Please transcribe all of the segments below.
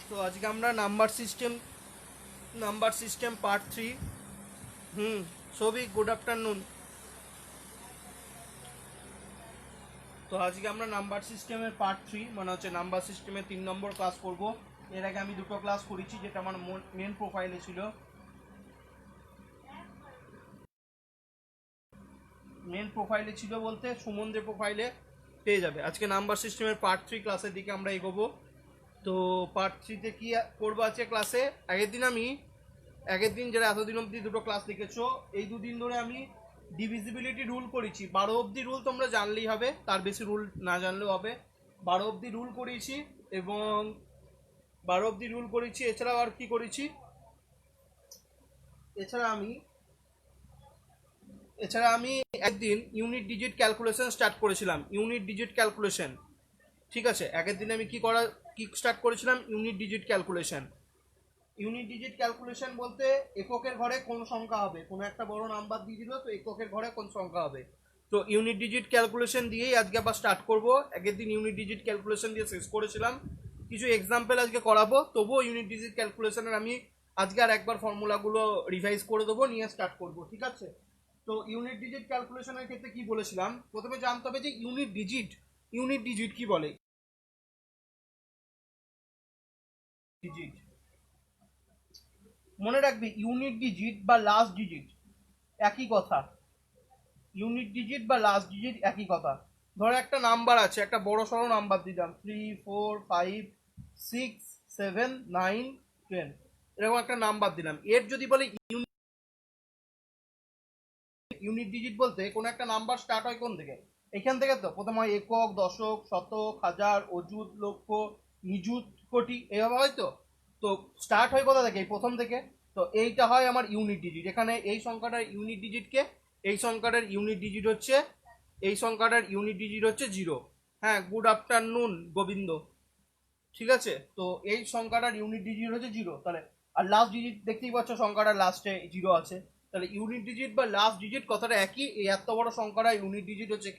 তো আজকে আমরা number system part 3। Souvik, good afternoon. তো আজকে আমরা নাম্বার সিস্টেমের পার্ট 3 মানে হচ্ছে নাম্বার সিস্টেমের 3 নম্বর ক্লাস করব। এর আগে আমি দুটো ক্লাস করেছি, যেটা আমার মেন প্রোফাইলে ছিল। বলতে সুমনদের প্রোফাইলে পেয়ে যাবে। আজকে নাম্বার সিস্টেমের পার্ট 3 ক্লাসের দিকে আমরা এগোবো। তো পার্ট 3তে কি করবো আজকে ক্লাসে? আগের দিন যারা এতদিন অবধি দুটো ক্লাস দেখেছো, এই দুদিন ধরে আমি ডিভিজিবিলিটি রুল করেছি। 12 অবধি রুল তোমরা জানলেই হবে, তার বেশি রুল না জানলেও হবে। 12 অবধি রুল করেছি এবং 12 অবধি রুল করেছি। এছাড়াও আর কি করেছি? এছাড়া আমি একদিন ইউনিট ডিজিট ক্যালকুলেশন স্টার্ট করেছিলাম। ঠিক আছে, আগের দিন আমি কি স্টার্ট করেছিলাম? ইউনিট ডিজিট ক্যালকুলেশন বলতে এককের ঘরে কোন সংখ্যা হবে, কোনো একটা বড় নাম্বার দিয়ে দিল, তো এককের ঘরে কোন সংখ্যা হবে। তো ইউনিট ডিজিট ক্যালকুলেশন দিয়েই আজকে আবার স্টার্ট করব। আগের দিন ইউনিট ডিজিট ক্যালকুলেশন দিয়ে শেষ করেছিলাম। কিছু এক্সাম্পল আজকে করাবো, তবুও ইউনিট ডিজিট ক্যালকুলেশনের আমি আজকে আর একবার ফর্মুলাগুলো রিভাইজ করে দেবো, নিয়ে স্টার্ট করব। ঠিক আছে, তো ইউনিট ডিজিট ক্যালকুলেশনের ক্ষেত্রে কি বলেছিলাম? প্রথমে জানতে হবে যে ইউনিট ডিজিট কি বলে। ডিজিট মনে রাখবি, ইউনিট ডিজিট বা লাস্ট ডিজিট একই কথা। ধরো একটা নাম্বার আছে, একটা বড় সড়ো নাম্বার দিলাম 3 4 5 6 7 9 10, এরকম একটা নাম্বার দিলাম। এর যদি বলে ইউনিট ডিজিট বলতে কোনো একটা নাম্বার স্টার্ট হয় কোন থেকে? এখান থেকে। তো প্রথমে হয় একক, দশক, শতক, হাজার, অযুত, লক্ষ, নিযুত, কোটি, এভাবে হয়। তো স্টার্ট হয় কোথা থেকে? প্রথম থেকে। তো এইটা হয় আমার ইউনিট ডিজিট। এখানে এই সংখ্যাটার ইউনিট ডিজিটকে এই সংখ্যাটার ইউনিট ডিজিট হচ্ছে 0। হ্যাঁ, গুড আফটারনুন গোবিন্দ। ঠিক আছে, তো এই সংখ্যাটার ইউনিট ডিজিট হচ্ছে 0। তাহলে আর লাস্ট ডিজিট দেখতেই পাচ্ছ, সংখ্যাটার লাস্টে 0 আছে। তাহলে ইউনিট ডিজিট বা লাস্ট ডিজিট কথাটা একই। এই এত বড় সংখ্যাটা ইউনিট ডিজিট হচ্ছে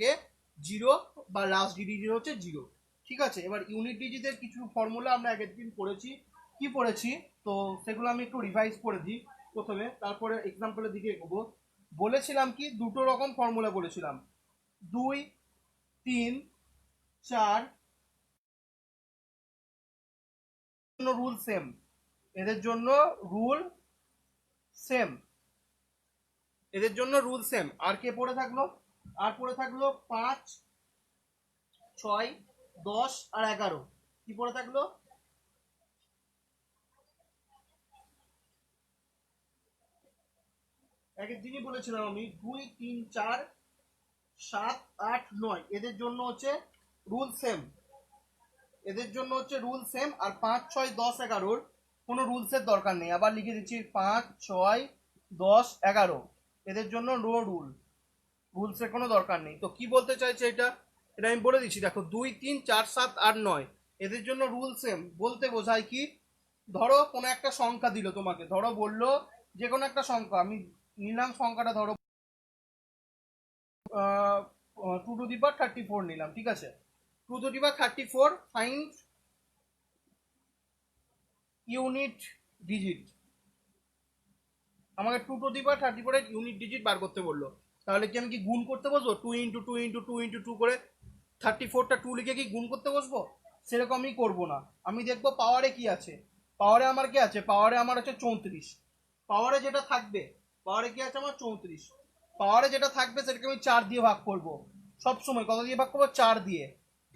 0 বা লাস্ট ডিজিট হচ্ছে 0। ঠিক আছে, এবার ইউনিট ডিজিটের কিছু ফর্মুলা আমরা আগের দিন পড়েছি। তো সেগুলো আমি একটু রিভাইজ করে দিই প্রথমে, তারপরে এক্সাম্পলের দিকে এগোবো। বলেছিলাম কি, দুটো রকম ফর্মুলা বলেছিলাম, 2 3 4 রুল সেম। এদের জন্য রুল সেম। আর কে পড়ে থাকলো? 5 6 10 আর 11। কি পড়ে থাকলো? আগের দিনই বলেছিলাম আমি, 2 3 4 7 8 9 এদের জন্য হচ্ছে রুল সেম। আর 5 6 10 11 কোনো রুলসের দরকার নেই। আবার লিখে দিচ্ছি, 5 6 10 11 এদের জন্য নো রুলসের কোনো দরকার নেই। তো কি বলতে চাইছে এটা আমি বলে দিচ্ছি। দেখো, 2 3 4 7 8 9 এদের জন্য রুল সেম বলতে বোঝায় কি? ধরো কোনো একটা সংখ্যা দিল তোমাকে, ধরো বললো যে কোনো একটা সংখ্যা, আমি নিলাম সংখ্যাটা, ধরো 2 টু দি পাওয়ার 34 নিলাম। ঠিক আছে, 2 two the power 34 find unit digit. আমাকে 2 টু দি পাওয়ার 34 এর ইউনিট ডিজিট বার করতে বললো। তাহলে কি আমি কি গুণ করতে বসবো? 2 ইন্টু 2 ইন্টু 2 ইন্টু 2 করে 34টা 2 লিখে কি গুণ করতে বসবো? সেরকমই করবো না। আমি দেখবো পাওয়ারে কি আছে। পাওয়ারে আমার কি আছে? পাওয়ারে আমার হচ্ছে 34। পাওয়ারে যেটা থাকবে, পাওয়ারে কি আছে আমার? 34। পাওয়ারে যেটা থাকবে সেটাকে আমি 4 দিয়ে ভাগ করব। সব সময় কত দিয়ে ভাগ করবো? 4 দিয়ে।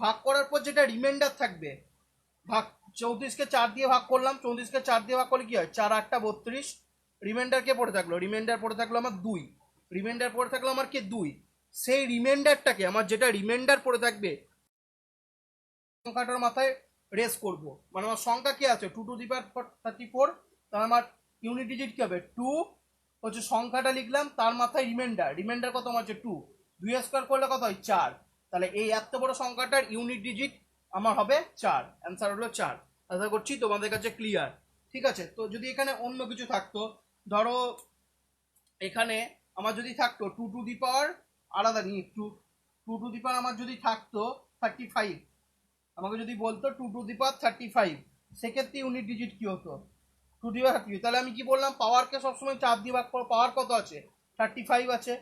ভাগ করার পর যেটা রিমাইন্ডার থাকবে, ভাগ 34কে 4 দিয়ে ভাগ করলাম, 34কে 4 দিয়ে ভাগ করলে কি হয়? 4 8টা 32। রিমাইন্ডার কে পড়ে থাকলো? রিমাইন্ডার পড়ে থাকলো আমার 2। রিমাইন্ডার পড়ে থাকলো আমার কে? 2। সেই রিমাইন্ডারটাকে, আমার যেটা রিমাইন্ডার পড়ে থাকবে, সংখ্যাটার মাথায় রেস করব। মানে আমার সংখ্যা কি আছে? 2 টু দি পাওয়ার 34। তাহলে আমার ইউনিট ডিজিট কি হবে? 2 হচ্ছে সংখ্যাটা লিখলাম, তার মাথায় রিমাইন্ডার কত আমার হচ্ছে 2। 2 স্কোয়ার করলে কত হয়? 4। তাহলে এই এত বড় সংখ্যাটার ইউনিট ডিজিট আমার হবে 4। অ্যান্সার হলো 4। আশা করছি তোমাদের কাছে ক্লিয়ার। ঠিক আছে, তো যদি এখানে অন্য কিছু থাকতো, ধরো এখানে আমার যদি থাকতো 2 টু দি পাওয়ার, আলাদা নিয়ে একটু, 2 টু দি পাওয়ার আমার যদি থাকতো 35, আমাকে যদি বলতো 2 টু দি পাওয়ার 35, সেক্ষেত্রে ইউনিট ডিজিট কি হতো 2/32। তাহলে আমি কি বললাম পাওয়ারকে সবসময় 4 দিয়ে ভাগ করো, পাওয়ার কত আছে 35 আছে,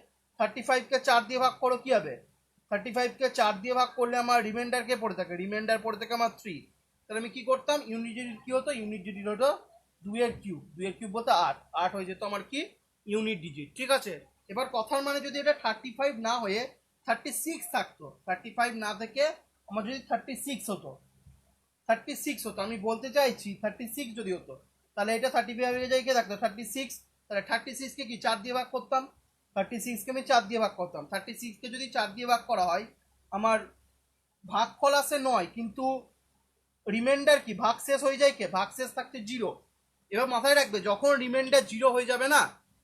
35কে 4 দিয়ে ভাগ করো কি হবে 35কে 4 দিয়ে ভাগ করলে আমার রিমাইন্ডার কে পড়ে থাকে, রিমাইন্ডার পড়ে থাকে আমার 3। তাহলে আমি কি করতাম ইউনিট ডিজিট কি হতো, ইউনিট ডিজিট হতো 2 এর কিউব বলতে 8 হয়ে যেত আমার কি ইউনিট ডিজিট। ঠিক আছে, এবার কথার মানে যদি এটা 35 না হয়ে 36 থাকতো, 35 না থেকে আমার যদি 36 হতো, 36 হতো, আমি বলতে চাইছি 36 যদি হতো তাহলে এটা 35 এর জায়গায় থাকতো 36। তাহলে 36 কে কি 4 দিয়ে ভাগ করতাম, 36 কে আমি 4 দিয়ে ভাগ করতাম, 36 কে যদি 4 দিয়ে ভাগ করা হয় আমার ভাগফল আসে 9, কিন্তু রিমাইন্ডার কি ভাগ শেষ হয়ে যায়, কে ভাগ শেষ থাকতে 0। এবার মাথায় রাখবে যখন রিমাইন্ডার 0 হয়ে যাবে না,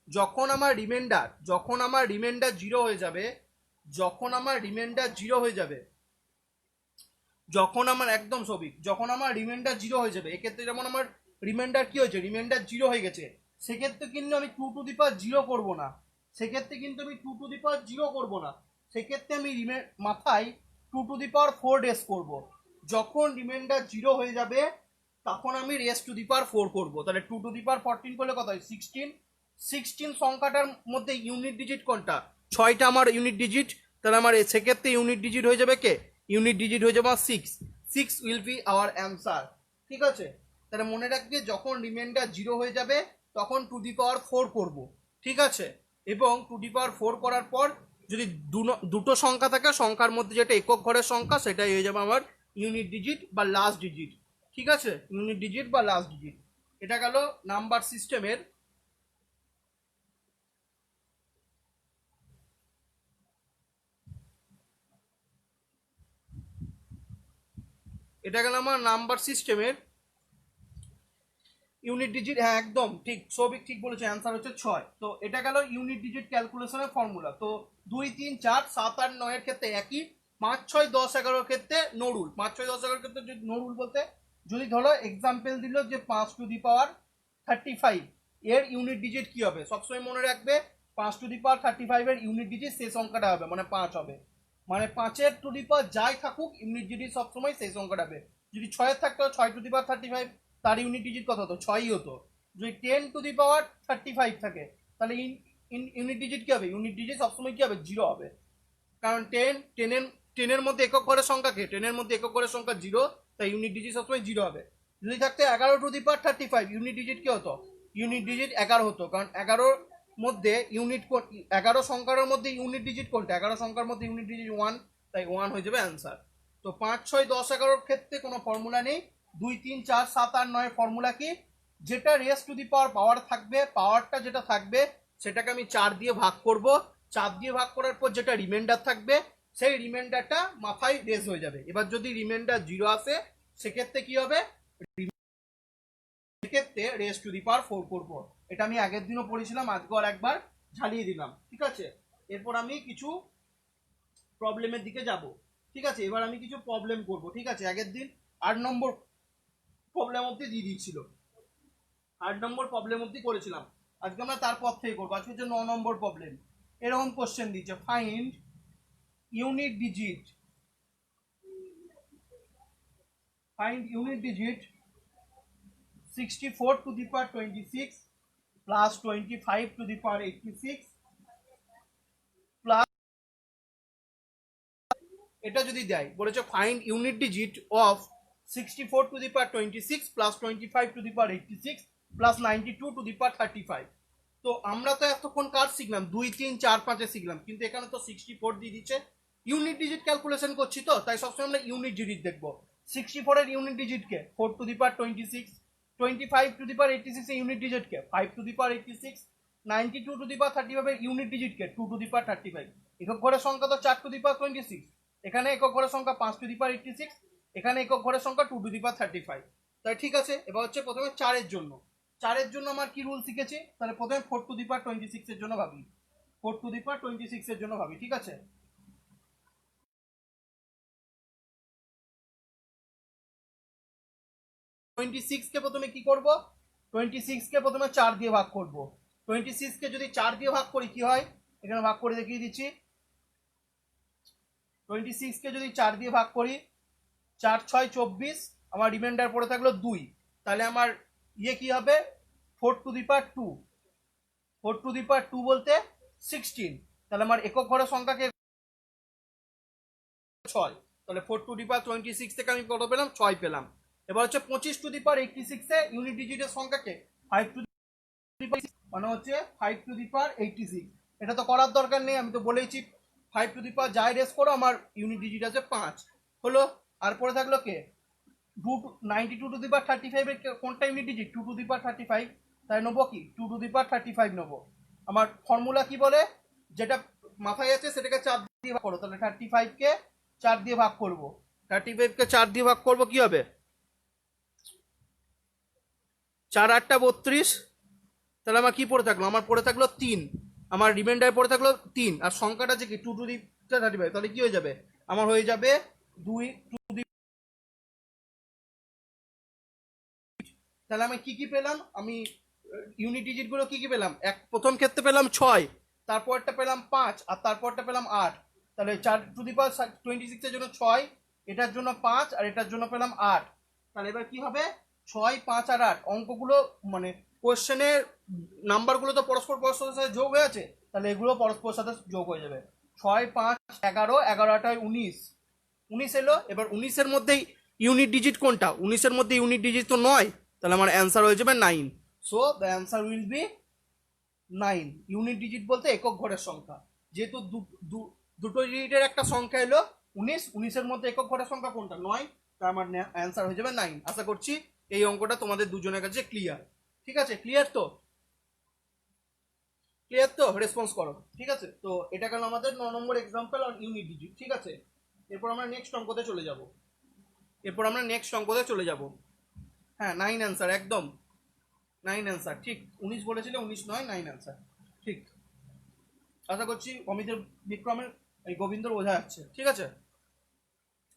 যখন আমার রিমাইন্ডার 0 হয়ে যাবে, যখন আমার রিমাইন্ডার 0 হয়ে যাবে, যখন আমার একদম সবিক যখন আমার রিমাইন্ডার 0 হয়ে যাবে, এক্ষেত্রে যেমন আমার রিমাইন্ডার কি হয়েছে, রিমাইন্ডার 0 হয়ে গেছে, সেক্ষেত্রে কিন্তু আমি 2 করবো না, সেক্ষেত্রে কিন্তু আমি 2 করবো না, সেক্ষেত্রে আমি মাথায় 2 ডেস করবো। যখন রিমাইন্ডার 0 হয়ে যাবে তখন আমি রেস টু দি পাওয়ার 4 করবো। তাহলে 2 করলে কত হয় 16। 16 সংখ্যাটার মধ্যে ইউনিট ডিজিট কোনটা, 6টা আমার ইউনিট ডিজিট, তাহলে আমার সেক্ষেত্রে ইউনিট ডিজিট হয়ে যাবে কে, ইউনিট ডিজিট হয়ে যাবে 6 উইল বি আওয়ার অ্যান্সার। ঠিক আছে, তাহলে মনে রাখবে যখন রিমাইন্ডার 0 হয়ে যাবে তখন 2 করব। ঠিক আছে, এবং 2 করার পর যদি দুটো সংখ্যা থাকে, সংখ্যার মধ্যে যেটা একক ঘরের সংখ্যা সেটাই হয়ে যাবে আমার ইউনিট ডিজিট বা লাস্ট ডিজিট। ঠিক আছে, ইউনিট ডিজিট বা লাস্ট ডিজিট। এটা গেল নাম্বার সিস্টেমের, এটা গেল আমার নাম্বার সিস্টেমের ইউনিট ডিজিট। হ্যাঁ একদম ঠিক, সবিক ঠিক বলেছে, অ্যান্সার হচ্ছে 6। তো এটা গেল ইউনিট ডিজিট ক্যালকুলেশনের ফর্মুলা। তো 2 3 4 7 8 9 এর ক্ষেত্রে একই, 5 6 10 11 এর ক্ষেত্রে নো রুল। 5 6 10 11 এর ক্ষেত্রে নো রুল বলতে যদি ধরো এক্সাম্পল দিল যে 5 এর ইউনিট ডিজিট কি হবে, সবসময় মনে রাখবে 5 এর ইউনিট ডিজিট সেই সংখ্যাটা হবে, মানে 5 হবে, মানে 5-এর টু দি পাওয়ার যাই থাকুক ইউনিট ডিজিট সবসময় সেই সংখ্যাটা হবে। যদি 6-এর থাকতো 6 তার ইউনিট ডিজিট কত হতো 6ই হতো। যদি 10 থাকে তাহলে ইউনিট ডিজিট কি হবে, ইউনিট ডিজিট সবসময় কি হবে 0 হবে, কারণ 10 এর মধ্যে একক ঘরের সংখ্যা কে, 10-এর মধ্যে একক ঘরের সংখ্যা 0, তাই ইউনিট ডিজিট সবসময় 0 হবে। যদি থাকতে 11 ইউনিট ডিজিট কি হতো, ইউনিট ডিজিট 11 হতো, কারণ 11-র মধ্যে 11 সংখ্যার মধ্যে ইউনিট ডিজিট কোনটা, 11 সংখ্যার মধ্যে ইউনিট ডিজিট 1, তাই 1 হয়ে যাবে অ্যান্সার। তো 5 6 10 11-র ক্ষেত্রে কোনো ফর্মুলা নেই, 2 3 4 7 8 9 ফর্মুলা কি, যেটা রেস টু দি পাওয়ার থাকবে, পাওয়ারটা যেটা থাকবে সেটাকে আমি 4 দিয়ে ভাগ করব, 4 দিয়ে ভাগ করার পর যেটা রিমাইন্ডার থাকবে সেই রিমাইন্ডারটা মাথায় রেস হয়ে যাবে। এবার যদি রিমাইন্ডার 0 আসে সেক্ষেত্রে কি হবে, সেক্ষেত্রে রেস টু দি পাওয়ার 4 করব। এটা আমি আগের দিনও পড়েছিলাম, আজকে আর একবার ঝালিয়ে দিলাম। ঠিক আছে, এরপর আমি কিছু প্রবলেমের দিকে যাব। ঠিক আছে, এবার আমি কিছু প্রবলেম করব। ঠিক আছে, আগের দিন 8 নম্বর প্রবলেম অবধি দিয়ে দিচ্ছিল, 8 নম্বর প্রবলেম অবধি করেছিলাম, আজকে আমরা তারপর থেকে করবো। আজকে হচ্ছে 9 নম্বর প্রবলেম। এরকম কোশ্চেন দিচ্ছে, find unit digit, find unit digit 64 to the power 26 plus 25 to the power 86 plus, এটা যদি দেয় বলেছে find unit digit of 64 to the power 26 plus 25 to the power 86 plus 92 to the power 35। তো আমরা তো এতক্ষণ কার শিখলাম 2 3 4 5 শিখলাম, কিন্তু এখানে তো 64 দিয়ে দিচ্ছে, ইউনিট ডিজিট ক্যালকুলেশন করছি তো তাই সবসময় আমরা ইউনিট ডিজিট দেখবো। 64 এর unit digit K 4 to the power 26, 25 to the power 86 এর unit digit K 5 to the power 86, 92 to the power 35 এর unit digit K 2 to the power 35। একক ঘরের সংখ্যা তো 4 to the power 26, এখানে একক ঘরের সংখ্যা 5 to the power 86, এখানে একক ঘরের সংখ্যা 2 to the power 35। তাই ঠিক আছে, এবার হচ্ছে প্রথমে 4 এর জন্য, 4 এর জন্য আমার কি রুল শিখেছি, তাহলে প্রথমে 4 to the power 26 এর জন্য ভাবি, 4 to the power 26 এর জন্য ভাবি। ঠিক আছে, 26 কে প্রথমে কি করব, 26 কে প্রথমে 4 দিয়ে ভাগ করব। 26 কে যদি 4 দিয়ে ভাগ করি কি হয়, এখানে ভাগ করে দেখিয়ে দিচ্ছি। 26 কে যদি 4 দিয়ে ভাগ করি, 4 6 24 আমার রিমাইন্ডার পড়ে থাকলো 2, তাহলে আমার ইয়ে কি হবে 4 two the power 2, 4 two the পাওয়ার 2 বলতে 16, তাহলে আমার একক ঘরের সংখ্যাকে 6, তাহলে 4 টু দি পাওয়ার 26 থেকে আমি কত পেলাম 6 পেলাম। এবার হচ্ছে 25 two the power 86 A unit ডিজিটের সংখ্যাকে 5 টু দি পাওয়ার মানে হচ্ছে 5 টু দি পাওয়ার 86, এটা তো করার দরকার নেই, আমি তো বলেইছি 5 টু দি পাওয়ার যাই রেস করো আমার ইউনিট ডিজিট আছে 5 হলো। আর পরে থাকলো কে 92 টু দি পাওয়ার 35 এর কোনটা unit digit 2 two the power 35, তাই নেবো কি 2 টু দি পাওয়ার 35 নেবো। আমার ফর্মুলা কি বলে যেটা মাথায় আছে সেটাকে 4 দিয়ে ভাগ করো, তাহলে 35 কে 4 দিয়ে ভাগ করব, 35 কে 4 দিয়ে ভাগ করব কি হবে 4 8টা 32, তাহলে আমার কি পড়ে থাকলো আমার পড়ে থাকলো 3, আমার রিমাইন্ডার পড়ে থাকলো 3, আর সংখ্যাটা আছে কি 2 টু দি 35, তাহলে কি হয়ে যাবে আমার হয়ে যাবে 2 টু দি, তাহলে আমি কি কি পেলাম আমি ইউনিট ডিজিট গুলো কি কি পেলাম এক প্রথম ক্ষেত্রে পেলাম 6, তারপরটা পেলাম 5, আর তারপরটা পেলাম 8, তাহলে 4 টু দি পাওয়ার 26 এর জন্য 6, এটার জন্য 5, আর এটার জন্য পেলাম 8, তাহলে এবার কি হবে 6 5 আর 8 অঙ্কগুলো মানে কোশ্চেনের নাম্বারগুলো তো পরস্পর পরস্পরের সাথে যোগ হয়ে আছে, তাহলে এগুলো পরস্পরের সাথে যোগ হয়ে যাবে 6 5 11 11 8 19, 19 এলো। এবার 19 এর মধ্যেই ইউনিট ডিজিট কোনটা 19 এর মধ্যে ইউনিট ডিজিট তো 9, তাহলে আমার অ্যান্সার হয়ে যাবে 9, so the answer will be 9। Unit digit বলতে একক ঘরের সংখ্যা, যেহেতু দুটো ডিজিটের একটা সংখ্যা এলো 19, 19 এর মধ্যে একক ঘরের সংখ্যা কোনটা 9, তার আমার অ্যান্সার হয়ে যাবে 9। আশা করছি এই অঙ্কটা তোমাদের দুজনের কাছে ক্লিয়ার, ঠিক আছে ক্লিয়ার তো, ক্লিয়ার তো রেসপন্স করো, ঠিক আছে। তো এটা গেল আমাদের 9 নম্বর এক্সাম্পল অন ইউনিট ডিজিট, ঠিক আছে। এরপর আমরা নেক্সট অঙ্কতে চলে যাব, হ্যাঁ 9 অ্যান্সার একদম 9 অ্যান্সার ঠিক, 19 বলেছিল 19 নয় 9 অ্যান্সার ঠিক। আশা করছি অমিতের বিক্রমের এই গোবিন্দর বোঝা যাচ্ছে, ঠিক আছে।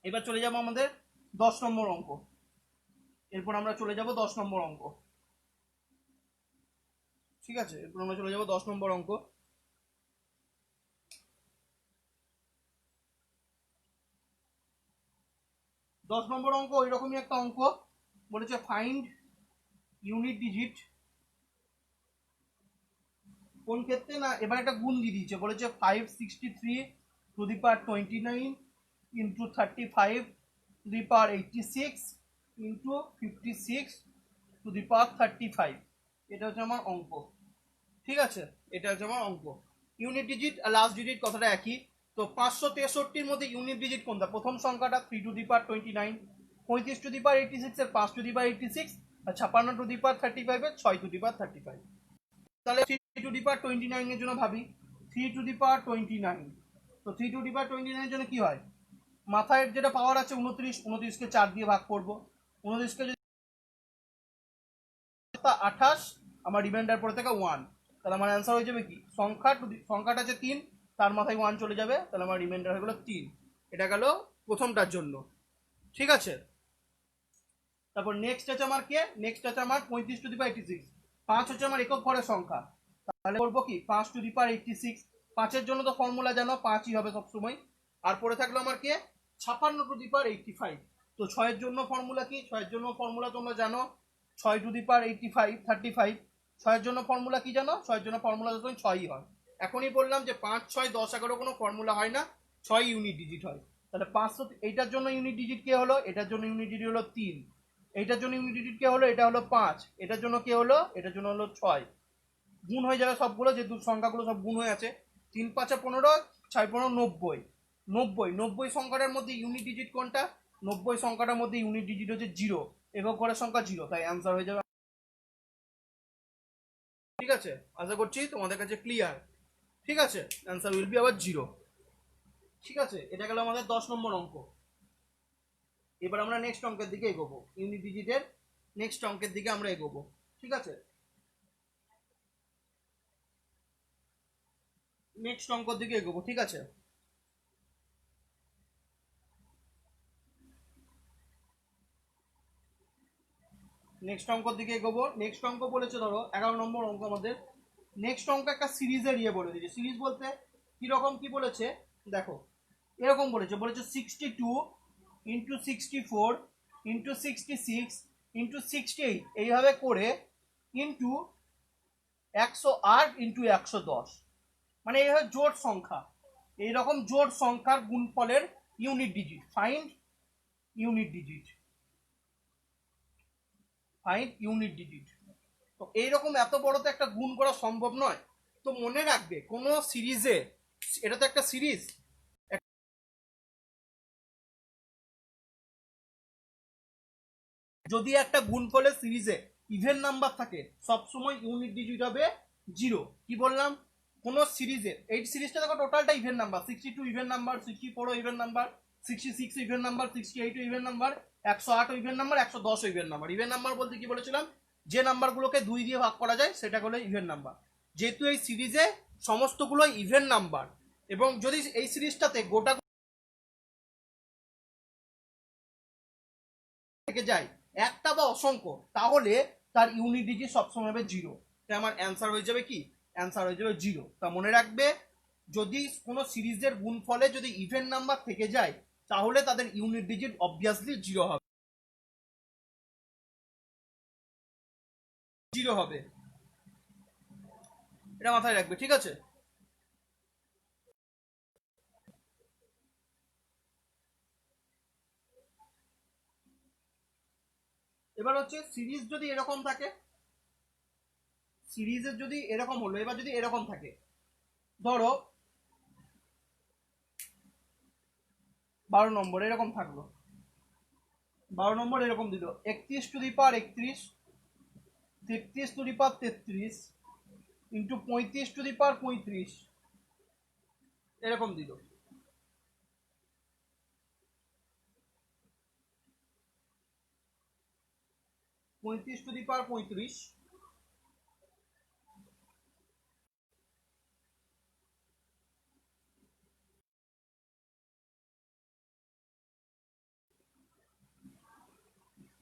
এবার চলে যাব আমাদের 10 নম্বর অঙ্ক, এরপর আমরা চলে যাব 10 নম্বর অঙ্ক, ঠিক আছে। এরপর আমরা চলে যাব 10 নম্বর অঙ্ক। 10 নম্বর অঙ্ক ওই রকমই একটা অঙ্ক, বলেছে ফাইন্ড ইউনিট ডিজিট কোন ক্ষেত্রে না, এবার একটা গুণ দিয়ে দিয়েছে, বলেছে 563 to the power 29 into 35 to the power 86 into 56 to the power 35, এটা হচ্ছে আমার অঙ্ক, ঠিক আছে। এটা হচ্ছে আমার অঙ্ক। ইউনিট ডিজিট আর লাস্ট ডিজিট কথাটা একই, তো 563-র মধ্যে ইউনিট ডিজিট কোনটা প্রথম সংখ্যাটা 3 two the power 29, 35 to the power 86 এর 5 two the power 86, R 56 to the power 35 এর 6 টু দি পাওয়ার 35, তাহলে 3 টু দি পাওয়ার 29 এর জন্য ভাবি 3 টু দি পাওয়ার 29, তো 3 টু দি পাওয়ার 29 এর জন্য কি হয় মাথায় যেটা পাওয়ার আছে 29, 29 কে 4 দিয়ে ভাগ করব, 29 কে যদি 28, আমার রিমাইন্ডার পড়ে থাকে 1, তাহলে আমার অ্যান্সার হয়ে যাবে কি সংখ্যাটা আছে 3, তার মাথায় 1 চলে যাবে, তাহলে আমার রিমাইন্ডার হয়ে গেল 3, এটা গেল প্রথমটার জন্য, ঠিক আছে। তারপর নেক্সট আছে আমার কে নেক্সট আছে আমার 35 টু দি পাওয়ার 86, 5 হচ্ছে আমার একক ঘরের সংখ্যা, তাহলে করবো কি 5 টু দি পাওয়ার 86, 5 এর জন্য তো ফর্মুলা জানো 5ই হবে সবসময়, আর পরে থাকলো আমার কে 56 টু দি পাওয়ার 85, তো 6 এর জন্য ফর্মুলা কি 6 এর জন্য ফর্মুলা তোমরা জানো 6 টু দি পাওয়ার 85 35, 6 এর জন্য ফর্মুলা কি জানো 6 এর জন্য ফর্মুলা তো 6ই হয়, এখনই বললাম যে 5 6 10 11 কোনো ফর্মুলা হয় না, 6 ইউনিট ডিজিট হয়, তাহলে 500 এইটার জন্য ইউনিট ডিজিট কে হলো এটার জন্য ইউনিট ডিজিট হলো 3, এইটার জন্য ইউনিট ডিজিট কে হলো এটা হলো 5, এটার জন্য কে হলো এটার জন্য হলো 6, গুণ হয়ে যাবে সবগুলো, যে সংখ্যাগুলো সব গুণ হয়ে আছে 3 5 15 6 15 90, 90 সংখ্যাটার মধ্যে ইউনিট ডিজিট কোনটা 90 সংখ্যাটার মধ্যে ইউনিট ডিজিট হচ্ছে 0, একক ঘরের সংখ্যা 0, তাই অ্যান্সার হয়ে যাবে, ঠিক আছে। আশা করছি তোমাদের কাছে ক্লিয়ার, ঠিক আছে, অ্যান্সার উইল বি আবার 0, ঠিক আছে। এটা গেল আমাদের 10 নম্বর অঙ্ক। এবার আমরা নেক্সট অঙ্কের দিকে এগোবো, ইউনিট ডিজিটের নেক্সট অঙ্কের দিকে আমরা এগোবো, ঠিক আছে। নেক্সট অঙ্কের দিকে এগোবো, ঠিক আছে। নেক্সট অঙ্কের দিকে এগোবো, নেক্সট অঙ্ক বলেছে ধরো 11 নম্বর অঙ্ক আমাদের, নেক্সট অঙ্ক একটা সিরিজের ইয়ে বলে দিয়েছে, সিরিজ বলতে কিরকম কি বলেছে দেখো, এরকম বলেছে 62 ইন্টু 64 ইন্টু 66 ইন্টু 68 এইভাবে করে ইন্টু 108 ইন্টু 110, মানে এই হয় জোড় সংখ্যা। এইরকম জোড় সংখ্যার গুণফলের unit digit, find unit digit, find unit digit. তো এইরকম এত বড় তো একটা গুণ করা সম্ভব নয়। তো মনে রাখবে কোনো সিরিজে, এটা তো একটা সিরিজ, যদি একটা গুণফলের সিরিজে ইভেন নাম্বার থাকে সবসময় ইউনিট ডিজিট হবে 0। কি বললাম, কোন সিরিজে, এই সিরিজটা দেখো টোটালটা even number, 62 even number, 64 even number, 66 even number, 68 even number, 108 even number, 110 even number. Even number বলতে কি বলেছিলাম, যে নাম্বারগুলোকে 2 দিয়ে ভাগ করা যায় সেটা হলো ইভেন নাম্বার। যেহেতু এই সিরিজে সমস্তগুলো ইভেন নাম্বার, এবং যদি এই সিরিজটাতে গোটা থেকে যায় একটা বা অসংখ্য, তাহলে তার ইউনিট ডিজিট সবসময় হবে 0। তাই আমার অ্যান্সার হয়ে যাবে কি, অ্যান্সার হয়ে যাবে 0। তা মনে রাখবে যদি কোনো সিরিজের গুণফলে যদি ইভেন নাম্বার থেকে যায় তাহলে তাদের ইউনিট ডিজিট অবভিয়াসলি 0 হবে, 0 হবে। এটা মাথায় রাখবে, ঠিক আছে। এবার হচ্ছে সিরিজ যদি এরকম থাকে, সিরিজের যদি এরকম হলো, এবার যদি এরকম থাকে, ধরো 12 নম্বর এরকম থাকলো, 12 নম্বর এরকম দিল 31 to the power 31, 33 to the power 33 into 35 to the power 35 এরকম দিল। পঁয়ত্রিশ to the power 35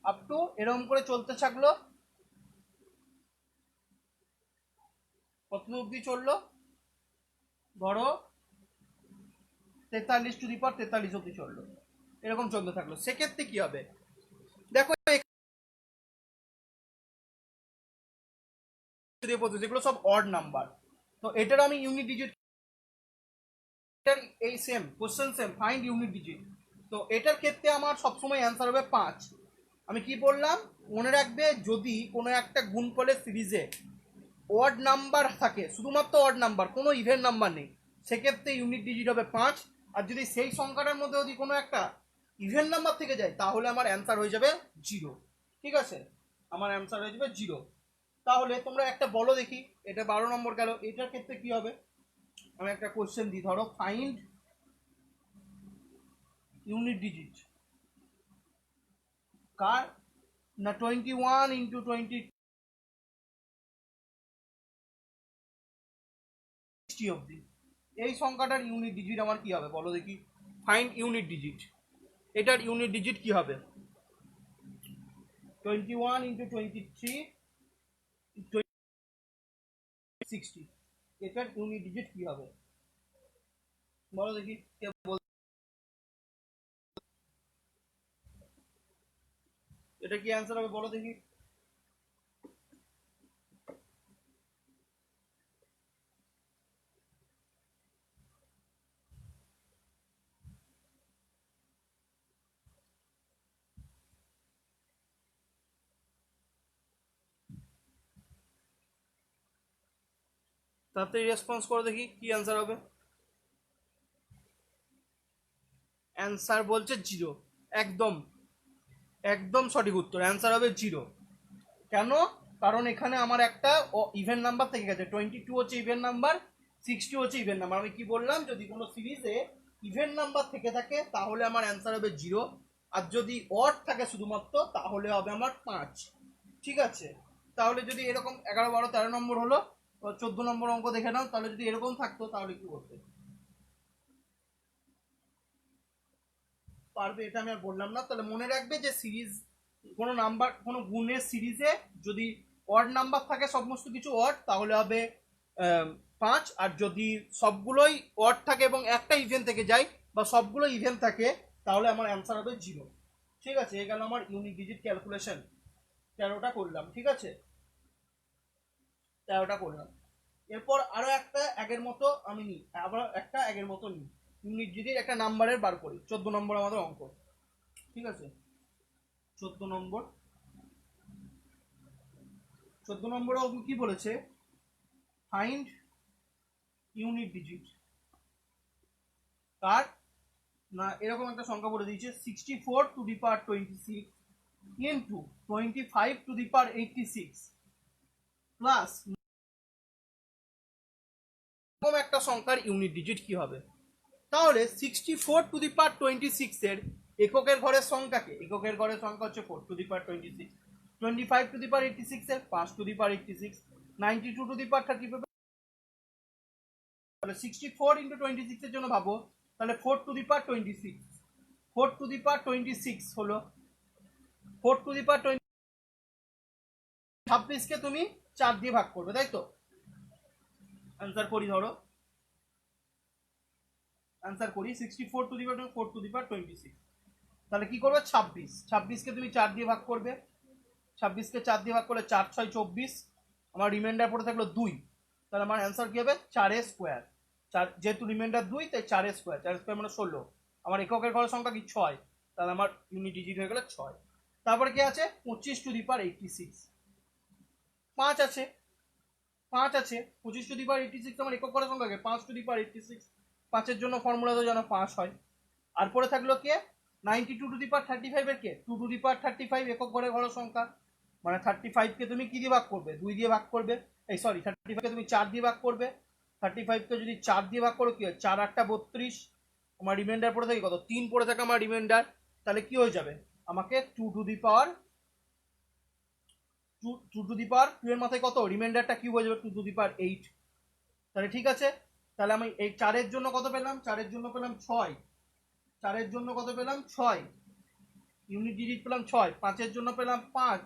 up to এরকম করে চলতে থাকলো। কত অব্দি চললো, ধরো 43 টু দি পাওয়ার 43 অব্দি চললো, এরকম চলতে থাকলো। সেক্ষেত্রে কি হবে, দেখো যেগুলো সব অড নাম্বার, তো এটার আমি ইউনিট ডিজিট, এই same question same, find unit digit. তো এটার ক্ষেত্রে আমার সবসময় অ্যান্সার হবে 5। আমি কি বললাম, মনে রাখবে যদি কোনো একটা গুণফলের সিরিজে অড নাম্বার থাকে, শুধুমাত্র অড নাম্বার, কোনো ইভেন নাম্বার নেই, সেক্ষেত্রে ইউনিট ডিজিট হবে 5। আর যদি সেই সংখ্যাটার মধ্যে যদি কোনো একটা ইভেন নাম্বার থেকে যায় তাহলে আমার অ্যান্সার হয়ে যাবে 0। ঠিক আছে, আমার অ্যান্সার হয়ে যাবে 0। তাহলে তোমরা একটা বলো দেখি, এটা 12 নম্বর গেল, এটার ক্ষেত্রে কি হবে। আমি একটা কোশ্চেন দিই, ধরো ফাইন্ড ইউনিট ডিজিট কার, না 21 ইন্টু 20 অব্দি, এই সংখ্যাটার ইউনিট ডিজিট আমার কি হবে বলো দেখি, ফাইন্ড ইউনিট ডিজিট, এটার ইউনিট ডিজিট কি হবে, 21 ইন্টু 23 60, এটার ইউনিট ডিজিট কি হবে বলো দেখি, কে বল, এটা কি অ্যান্সার হবে বলো দেখি। তাড়াতাড়ি রেসপন্স করো দেখি কি অ্যান্সার হবে। অ্যান্সার বলছে 0, একদম একদম সঠিক উত্তর, অ্যান্সার হবে 0। কেন, কারণ এখানে আমার একটা ইভেন নাম্বার থেকে গেছে, 22 হচ্ছে ইভেন নাম্বার, 60 হচ্ছে ইভেন নাম্বার। আমি কি বললাম, যদি কোনো সিরিজে ইভেন নাম্বার থেকে থাকে তাহলে আমার অ্যান্সার হবে 0, আর যদি অড থাকে শুধুমাত্র তাহলে হবে আমার 5। ঠিক আছে, তাহলে যদি এরকম 11, 12, 13 নম্বর হলো, 14 নম্বর অঙ্ক দেখে নাও, তাহলে যদি এরকম থাকতো তাহলে কি করতে পারবে, এটা আমি আর বললাম না। তাহলে মনে রাখবে যে সিরিজ, কোনো নাম্বার, কোনো গুণের সিরিজে যদি অড নাম্বার থাকে, সমস্ত কিছু অড, তাহলে হবে 5। আর যদি সবগুলোই অড থাকে এবং একটা ইভেন থেকে যায়, বা সবগুলো ইভেন থাকে, তাহলে আমার অ্যান্সার হবে 0। ঠিক আছে, এই গেল আমার ইউনিট ডিজিট ক্যালকুলেশন। 13টা করলাম, ঠিক আছে, 13টা করলাম। এরপর আরো একটা আগের মতো আমি নিই, আবার একটা আগের মতো নিই, ইউনিট ডিজিট একটা নাম্বারের বার করি। 14 নম্বর আমাদের অঙ্ক, ঠিক আছে। 14 নম্বর, 14 নম্বর অঙ্ক কি বলেছে, ফাইন্ড ইউনিট ডিজিট কার, না এরকম একটা সংখ্যা বলে দিয়েছে 64 two the power 26 into 25 two the power 86 plus এরকম একটা সংখ্যার ইউনিট ডিজিট কি হবে। তাহলে 64 টু দি পাওয়ার 26 এর এককের ঘরের সংখ্যাকে, এককের ঘরের সংখ্যা হচ্ছে 4 two the power 26, 25 two the power 86 এর 5 two the power 86, 92 two the power 35। তাহলে 64 ইন্টু 26 এর জন্য ভাবো, তাহলে 4 two the power 26, 4 two the পাওয়ার 26 হলো 4 টু দি পাওয়ার 26 কে তুমি 4 দিয়ে ভাগ করবে, তাই তো। आंसर করি, ধরো आंसर করি 64 two the power 4 two the পাওয়ার 26, তাহলে কি করবে 26, 26 কে তুমি 4 দিয়ে ভাগ করবে, 26 কে 4 দিয়ে ভাগ করলে 4 6 24, আমার রিমাইন্ডার পড়ে থাকলো 2, তাহলে আমার आंसर কি হবে 4 এর স্কয়ার। 4 যেহেতু রিমাইন্ডার 2 তাই 4 এর স্কয়ার, 4 এর স্কয়ার মানে 16। আমার এককের ঘরের সংখ্যা কি 6, তাহলে আমার ইউনিট ডিজিট হয়ে গেল 6। তারপরে কি আছে 25 টু দি পাওয়ার 86, 5 আছে, 5 আছে, 25 টু দি পাওয়ার 86 আমার একক ঘরের সংখ্যা, 5 টু দি পাওয়ার 86, 5 এর জন্য ফর্মুলা তো জানো 5 হয়। আর পরে থাকলো কে 92 টু দি পাওয়ার 35 এর কে 2 টু দি পাওয়ার 35 একক ঘরের সংখ্যা, মানে 35 কে তুমি কি দিয়ে ভাগ করবে, 2 দিয়ে ভাগ করবে, এই সরি 35 কে তুমি 4 দিয়ে ভাগ করবে, 35 কে যদি 4 দিয়ে ভাগ করো কি হয় 4 8 32, আমার রিমাইন্ডার পড়ে থাকে কত 3 পড়ে থাকে আমার রিমাইন্ডার, তাহলে কি হয়ে যাবে আমাকে 2 two the power 2 two the পাওয়ার 2 এর মাথায় কত রিমাইন্ডারটা কিউব হয়ে যাবে 2 টু দি পাওয়ার 8। তাহলে ঠিক আছে, তাহলে আমি এই 4 এর জন্য কত পেলাম, 4 এর জন্য পেলাম 6, 4 এর জন্য কত পেলাম 6 ইউনিট ডিজিট পেলাম 6, 5 এর জন্য পেলাম 5,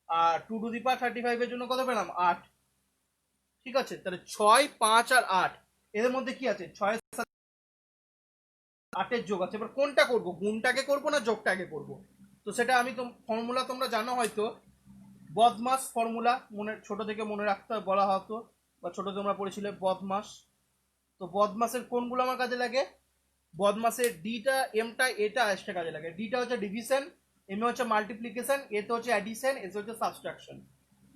আর 2 টু দি পাওয়ার 35 এর জন্য কত পেলাম 8। ঠিক আছে, তাহলে 6 5 আর 8 এর মধ্যে কি আছে 6 এর সাথে 8 এর যোগ আছে। এবার কোনটা করব, গুণটাকে করব না যোগটাকে করব, তো সেটা আমি তো ফর্মুলা তোমরা জানো হয়তো, বদমাস ফর্মুলা মনে ছোট থেকে মনে রাখতে বলা হতো, বা ছোট তোমরা পড়েছিলে বদমাস। তো বদমাসের কোনগুলো আমার কাজে লাগে, বদমাসের ডিটা এমটা এটা আসতে কাজে লাগে। ডিটা হচ্ছে ডিভিশন, এম হচ্ছে মাল্টিপ্লিকেশন, এতে হচ্ছে অ্যাডিশন, এতে হচ্ছে সাবট্রাকশন।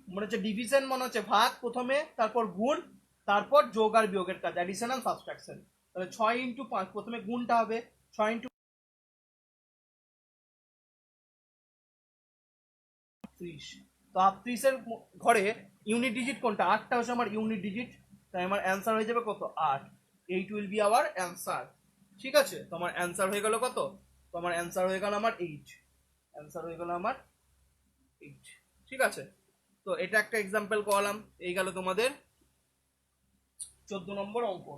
মানে হচ্ছে ডিভিশন মানে হচ্ছে ভাগ প্রথমে, তারপর গুণ, তারপর যোগ আর বিয়োগের কাজ, অ্যাডিশন আর সাবট্রাকশন। তাহলে 6 ইন্টু 5 প্রথমে গুণটা হবে 6 ইন্টু 30, তো 38 এর ঘরে ইউনিট ডিজিট কোনটা, 8টা হচ্ছে আমার ইউনিট ডিজিট, তাই আমার অ্যান্সার হয়ে যাবে কত 8, 8 উইল বি আওয়ার অ্যান্সার। ঠিক আছে, তো আমার অ্যান্সার হয়ে গেল কত, তো আমার অ্যান্সার হয়ে গেল আমার 8, অ্যান্সার হয়ে গেল আমার 8। ঠিক আছে, তো এটা একটা এক্সাম্পল করলাম, এই গেল তোমাদের 14 নম্বর অঙ্ক।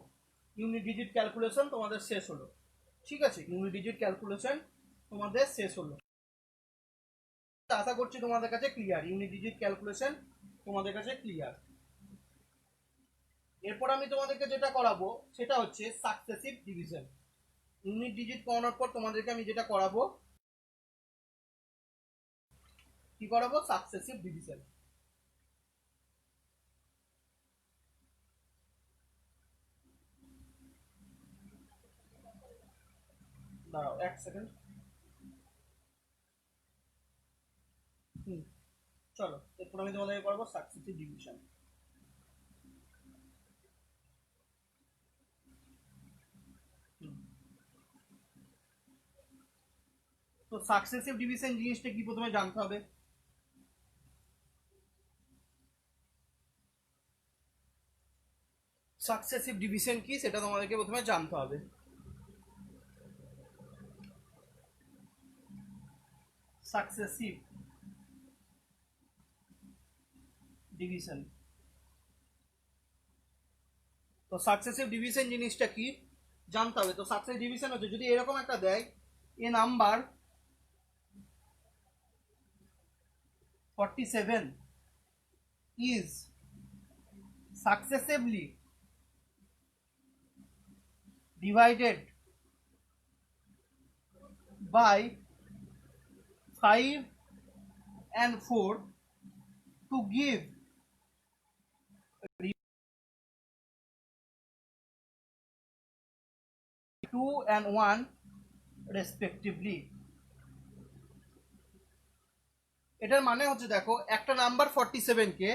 ইউনিট ডিজিট ক্যালকুলেশন তোমাদের শেষ হলো। ঠিক আছে, ইউনিট ডিজিট ক্যালকুলেশন তোমাদের শেষ হলো, আশা করছি তোমাদের কাছে ক্লিয়ার, ইউনিট ডিজিট ক্যালকুলেশন তোমাদের কাছে ক্লিয়ার। এরপর আমি তোমাদেরকে যেটা করাবো সেটা হচ্ছে সাকসেসিভ ডিভিশন। ইউনিট ডিজিট করানোর পর তোমাদেরকে আমি যেটা করাবো, কি করাবো, সাকসেসিভ ডিভিশন। দাঁড়াও 1 সেকেন্ড। চলো এরপর আমি তোমাদেরকে করাবো সাকসেসিভ ডিভিশন। তো সাকসেসিভ ডিভিশন জিনিসটা কি প্রথমে জানতে হবে। সাকসেসিভ ডিভিশন কি সেটা তোমাদেরকে প্রথমে জানতে হবে। সাকসেসিভ ডিভিশন, তো সাকসেসিভ ডিভিশন জিনিসটা কি জানতে হবে। তো সাকসেসিভ ডিভিশন হচ্ছে যদি এরকম একটা দেয়, এ number 47 is successively divided by 5 and 4 to give 2 and 1 respectively. এটার মানে হচ্ছে দেখো একটা নাম্বার 47 কে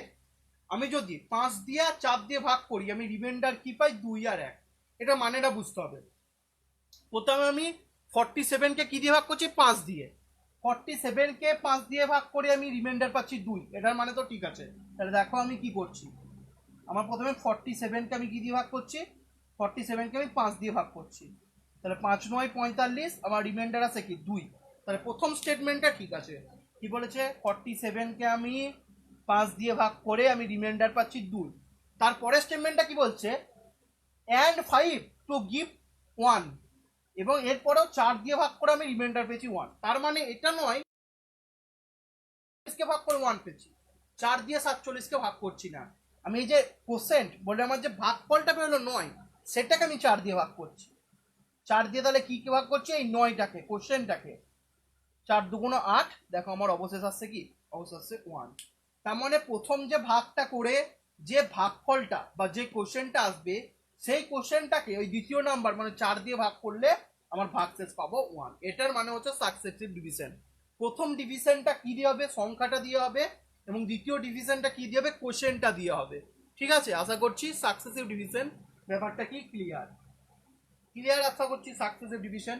আমি যদি 5 দিয়ে আর 4 দিয়ে ভাগ করি আমি রিমাইন্ডার কি পাই 2 আর 1। এটা মানেটা বুঝতে হবে। প্রথমে আমি 47 কে কি দিয়ে ভাগ করছি 5 দিয়ে, 47 কে 5 দিয়ে ভাগ করে আমি রিমাইন্ডার পাচ্ছি 2। এটার মানে তো ঠিক আছে। তাহলে দেখো আমি কি করছি, আমার প্রথমে 47 কে আমি কি দিয়ে ভাগ করছি, 47 কে আমি 5 দিয়ে ভাগ করছি। তাহলে 5 9 45, আমার রিমাইন্ডার আছে কি 2। তাহলে প্রথম স্টেটমেন্টটা ঠিক আছে। কি বলেছে 47 কে আমি 5 দিয়ে ভাগ করে আমি রিমাইন্ডার পাচ্ছি 2। তারপরের স্টেটমেন্টটা কি বলছে and 5 to give 1, এবং এরপরেও 4 দিয়ে ভাগ করে আমি রিমাইন্ডার পেয়েছি 1। তার মানে এটা নয় কে ভাগ করে 1 পেয়েছি, 4 দিয়ে 47 কে ভাগ করছি না। আমি এই যে কোশেন্ট বলে আমার যে ভাগফলটা বেরোলো 9, সেটাকে আমি 4 দিয়ে ভাগ করছি। 4 দিয়ে তাহলে কি ভাগ করছি এই 9টাকে, কোশ্চেনটাকে। 4 দুগুণ 8, দেখো আমার অবশেষ আসছে কি, অবশেষ আসছে 1। তার মানে প্রথম যে ভাগটা করে যে ভাগফলটা বা যে কোশ্চেনটা আসবে সেই কোশ্চেনটাকে ওই দ্বিতীয় নাম্বার মানে 4 দিয়ে ভাগ করলে আমার ভাগশেষ পাবো 1। এটার মানে হচ্ছে সাকসেসিভ ডিভিশন। প্রথম ডিভিশনটা কি দিয়ে হবে, সংখ্যাটা দিয়ে হবে, এবং দ্বিতীয় ডিভিশনটা কি দিয়ে হবে, কোশ্চেনটা দিয়ে হবে। ঠিক আছে, আশা করছি সাকসেসিভ ডিভিশন ব্যাপারটা কি ক্লিয়ার। ক্লিয়ার আশা করছি সাকসেসিভ ডিভিশন।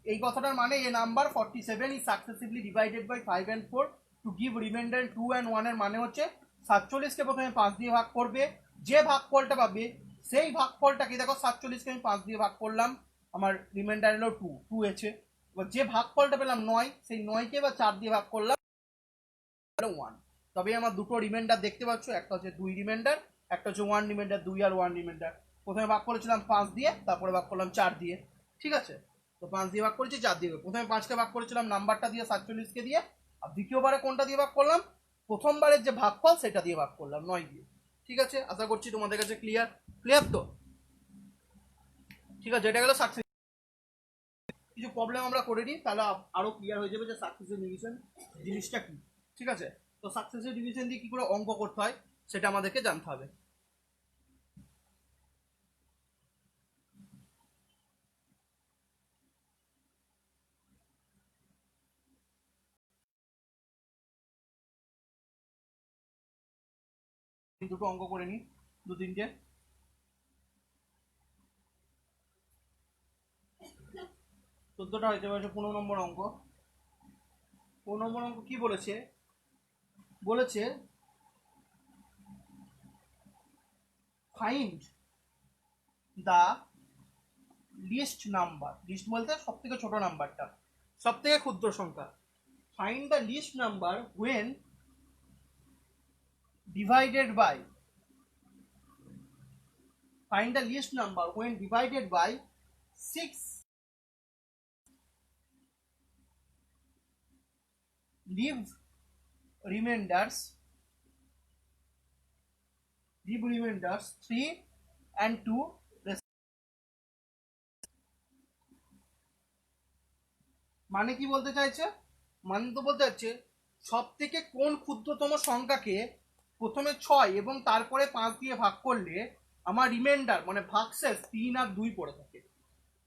এই কথাটার মানে a number 47 is successively divided by 5 and 4 to give reminder 2 and 1 এর মানে হচ্ছে 47 কে প্রথমে 5 দিয়ে ভাগ করবে, যে ভাগফলটা পাবে সেই ভাগফলটাকে, দেখো 47 কে আমি 5 দিয়ে ভাগ করলাম, আমার রিমাইন্ডার এলো 2 2 এসে। এবার যে ভাগফলটা পেলাম 9, সেই 9 কে এবার 4 দিয়ে ভাগ করলাম 1। তবে আমার দুটো রিমাইন্ডার দেখতে পাচ্ছ, একটা হচ্ছে 2 রিমাইন্ডার, একটা হচ্ছে 1 রিমাইন্ডার, 2 আর 1 রিমাইন্ডার। প্রথমে ভাগ করেছিলাম 5 দিয়ে, তারপরে ভাগ করলাম 4 দিয়ে। ঠিক আছে, তো 5 দিয়ে ভাগ করেছি 4 দিয়ে। প্রথমে 5 কে ভাগ করেছিলাম নাম্বারটা দিয়ে 47 কে দিয়ে, আর দ্বিতীয়বারে কোনটা দিয়ে ভাগ করলাম, প্রথমবারের যে ভাগফল সেটা দিয়ে ভাগ করলাম 9 দিয়ে। ঠিক আছে, আশা করছি তোমাদের কাছে ক্লিয়ার। ক্লিয়ার তো? ঠিক আছে, এটা গেল সাকসেস। কিছু প্রবলেম আমরা করে নিই, তাহলে আরো ক্লিয়ার হয়ে যাবে যে সাকসেসিভ ডিভিশন জিনিসটা কি। ঠিক আছে, তো সাকসেসিভ ডিভিশন দিয়ে কি করে অঙ্ক করতে হয় সেটা আমাদেরকে জানতে হবে। দুটো অঙ্ক করে নিই, 2-3টে। 14টা হয়ে যাবে। 15 নম্বর অঙ্ক। 15 নম্বর অঙ্ক কি বলেছে, বলেছে find the least number. Least বলতে সব থেকে ছোট নাম্বারটা, সব থেকে ক্ষুদ্র সংখ্যা। Find the least number when divided by, find the least number when divided by 6 leave remainders 3 and 2। মানে কি বলতে চাইছে, মানে তো বলতে চাইছে সব থেকে কোন ক্ষুদ্রতম সংখ্যাকে প্রথমে 6 এবং তারপরে 5 দিয়ে ভাগ করলে আমার রিমাইন্ডার মানে ভাগশেষ 3 আর 2 পড়ে থাকে।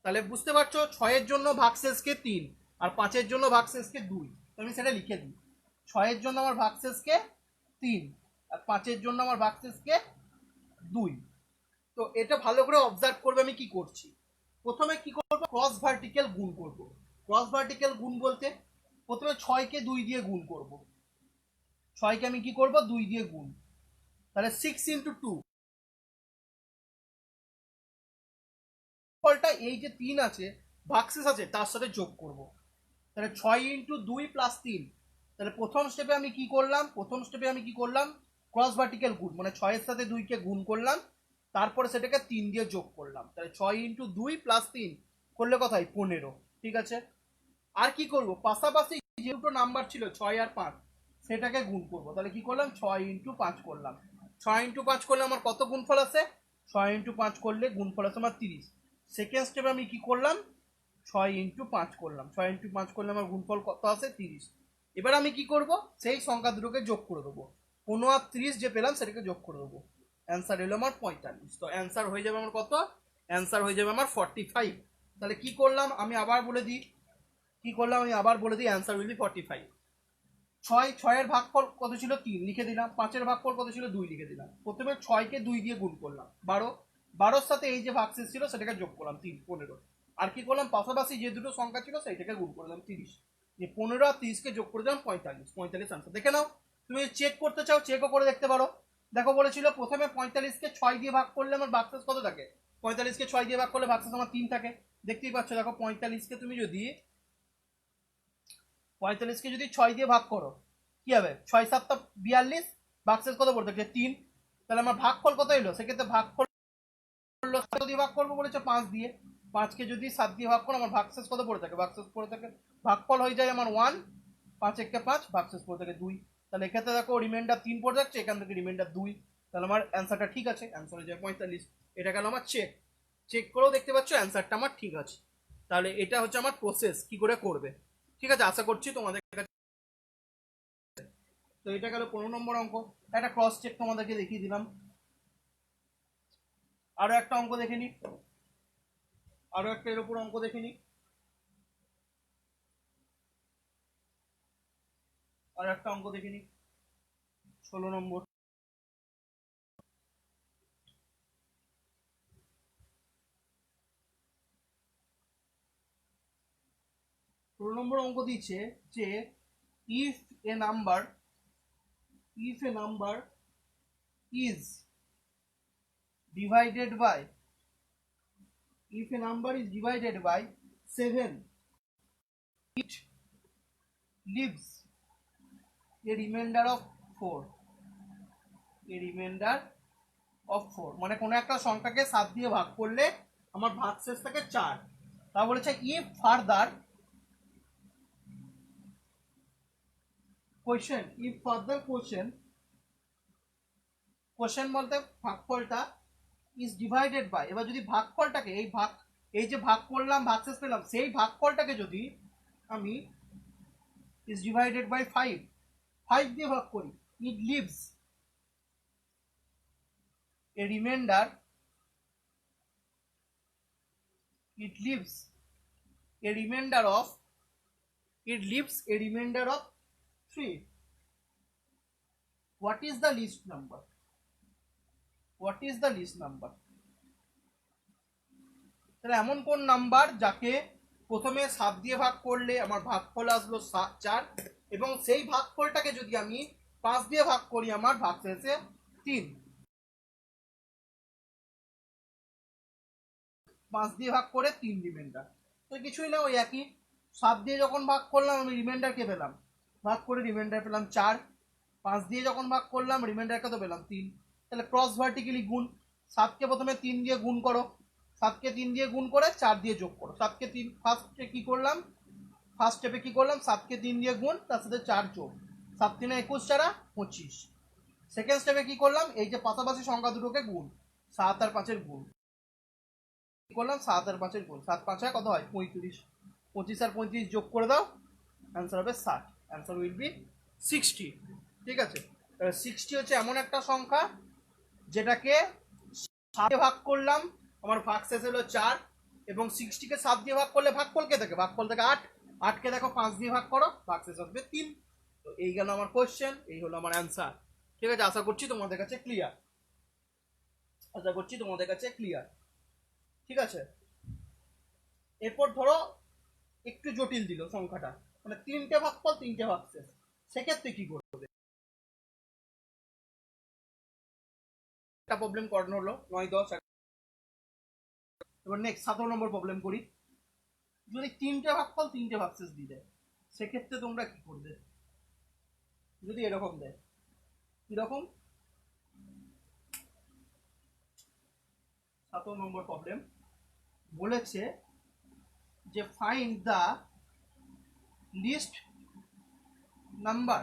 তাহলে বুঝতে পারছো 6 এর জন্য ভাগশেষকে 3 আর 5 এর জন্য ভাগশেষকে 2। তো আমি সেটা লিখে দিই, 6 এর জন্য আমার ভাগশেষকে 3 আর 5 এর জন্য আমার ভাগশেষকে 2। তো এটা ভালো করে অবজার্ভ করবে আমি কি করছি। প্রথমে কি করব, ক্রস ভার্টিক্যাল গুণ করব। ক্রস ভার্টিক্যাল গুণ বলতে প্রথমে 6 কে 2 দিয়ে গুণ করব। 6 কে আমি কি করব 2 দিয়ে গুণ, তাহলে 6 ইন্টু 2, ফলটা এই যে 3 আছে ভাগশেষ আছে তার সাথে যোগ করব। তাহলে 6 ইন্টু 2 প্লাস 3। তাহলে প্রথম স্টেপে আমি কি করলাম, প্রথম স্টেপে আমি কি করলাম ক্রস ভার্টিক্যাল গুণ, মানে 6 এর সাথে 2 কে গুণ করলাম, তারপরে সেটাকে 3 দিয়ে যোগ করলাম। তাহলে 6 ইন্টু 2 প্লাস 3 করলে কত হয় 15। ঠিক আছে, আর কি করব, পাশাপাশি যে দুটো নাম্বার ছিল 6 আর 5 সেটাকে গুণ করব। তাহলে কি করলাম 6 ইন্টু 5 করলাম। 6 ইন্টু 5 করলে আমার কত গুণফল আছে, 6 ইন্টু 5 করলে গুণফল আছে আমার 30। সেকেন্ড স্টেপে আমি কি করলাম 6 ইন্টু 5 করলাম, 6 ইন্টু 5 করলে আমার গুণফল কত আছে 30। এবার আমি কি করব, সেই সংখ্যা দুটোকে যোগ করে দেবো, 15 আর 30 যে পেলাম সেটাকে যোগ করে দেবো, অ্যান্সার এলো আমার 45। তো অ্যান্সার হয়ে যাবে আমার কত, অ্যান্সার হয়ে যাবে আমার 45। তাহলে কি করলাম আমি আবার বলে দিই, অ্যান্সার উইল বি 45। ছয়ের ভাগফল কত ছিল 3 লিখে দিলাম, 5-এর ভাগফল কত ছিল 2 লিখে দিলাম। প্রথমে 6কে 2 দিয়ে গুণ করলাম 12, 12-র সাথে এই যে ভাগশেষ ছিল সেটাকে যোগ করলাম 3, 15। আর কি করলাম, পাশাপাশি যে দুটো সংখ্যা ছিল সেইটাকে গুণ করলাম 30। যে 15 আর 30-কে যোগ করে দিলাম 45, 45 আনসার। দেখে নাও, তুমি চেক করতে চাও চেকও করে দেখতে পারো। দেখো বলেছিল প্রথমে 45-কে 6 দিয়ে ভাগ করলে আমার ভাগশেষ কত থাকে, 45-কে 6 দিয়ে ভাগ করলে ভাগশেষ আমার 3 থাকে। দেখতেই পাচ্ছ, দেখো 45-কে তুমি যদি 45-কে যদি 6 দিয়ে ভাগ করো কি হবে, 6-7 42, ভাগশেষ কত পড়ে থাকে 3। তাহলে আমার ভাগফল কত এলো, সেক্ষেত্রে ভাগফল দিয়ে ভাগ করবো বলেছে 5 দিয়ে, 5-কে যদি 7 দিয়ে ভাগ করো আমার ভাগশেষ কত পড়ে থাকে, ভাগফল হয়ে যায় আমার 1, 5-1-কে 5, ভাগশেষ পড়ে থাকে 2। তাহলে এক্ষেত্রে দেখো রিমাইন্ডার 3 পড়ে যাচ্ছে, এখান থেকে রিমাইন্ডার 2। তাহলে আমার অ্যান্সারটা ঠিক আছে, অ্যান্সার হয়ে যায় 45। এটা গেল আমার চেক করেও দেখতে পাচ্ছ অ্যান্সারটা আমার ঠিক আছে। তাহলে এটা হচ্ছে আমার প্রসেস কি করে করবে। ঠিক আছে, আশা করছি তোমাদের কাছে। তো এটা গেল 15 নম্বর অঙ্ক। একটা ক্রস চেক তোমাদেরকে দেখিয়ে দিলাম। আরো একটা অঙ্ক দেখে নি, আরো একটা এর উপর অঙ্ক দেখে নি। আর একটা অঙ্ক দেখে নি, 16 নম্বর। ষোলো নম্বর অঙ্ক দিচ্ছে যে if A number is divided by, if a number is divided by 7, it leaves a remainder of 4, মানে কোনো একটা সংখ্যাকে 7 দিয়ে ভাগ করলে আমার ভাগশেষ থাকে 4। তা বলেছে ইফ ফার্দার কোশ্চেন বলতে ভাগফলটা ইজ ডিভাইডেড বাই, এবার যদি ভাগফলটাকে এই যে ভাগ করলাম ভাগশেষ পেলাম সেই ভাগফলটাকে যদি আমি ইজ ডিভাইডেড বাই 5 দিয়ে ভাগ করি, it leaves a reminder, of 3। What is the least number? তাহলে এমন কোন নাম্বার যাকে প্রথমে 7 দিয়ে ভাগ করলে আমার ভাগফল আসলো 4, এবং সেই ভাগফলটাকে যদি আমি 5 দিয়ে ভাগ করি আমার ভাগশেষে 3। 5 দিয়ে ভাগ করে 3 রিমাইন্ডার, তো কিছুই না, ওই একই। 7 দিয়ে যখন ভাগ করলাম আমি রিমাইন্ডার কে পেলাম, ভাগ করে রিমাইন্ডার পেলাম 4। 5 দিয়ে যখন ভাগ করলাম রিমাইন্ডার কত পেলাম 3। তাহলে ক্রস ভার্টিক্যালি গুণ, 7-কে প্রথমে 3 দিয়ে গুণ করো, 7-কে 3 দিয়ে গুণ করে 4 দিয়ে যোগ করো। 7-কে 3 ফার্স্ট স্টেপে কি করলাম 7-কে 3 দিয়ে গুণ তার সাথে 4 যোগ, 7-3 21, 4 25। সেকেন্ড স্টেপে কি করলাম, এই যে পাশাপাশি সংখ্যা দুটোকে গুণ, 7 আর 5-এর গুণ করলাম, 7 আর 5-এর গুণ, 7 5 কত হয় 35, 25 আর 35 যোগ করে দাও, অ্যান্সার হবে 60, অ্যান্সার উইল বি 60। ঠিক আছে, 60 হচ্ছে এমন একটা সংখ্যা যেটাকে 7 দিয়ে ভাগ করলাম আমার ভাগশেষ হলো 4, এবং 60-কে 7 দিয়ে ভাগ করলে ভাগফল কে থাকে, 8, 8-কে দেখো 5 দিয়ে ভাগ করো ভাগশেষ হবে 3। তো এই গেল আমার কোশ্চেন, এই হলো আমার অ্যান্সার। ঠিক আছে, আশা করছি তোমাদের কাছে ক্লিয়ার। ঠিক আছে, এরপর ধরো একটু জটিল দিল সংখ্যাটা, মানে 3টে ভাগফল 3টে ভাগশেষ, সেক্ষেত্রে কি করবে। একটা প্রবলেম করানো হলো 9, 10। এবার নেক্সট 17 নম্বর প্রবলেম করি। যদি 3টে ভাগফল 3টে ভাগশেষ দিয়ে দেয় সেক্ষেত্রে তোমরা কি করবে, যদি এরকম দেয়, কিরকম। 17 নম্বর প্রবলেম বলেছে যে find the least number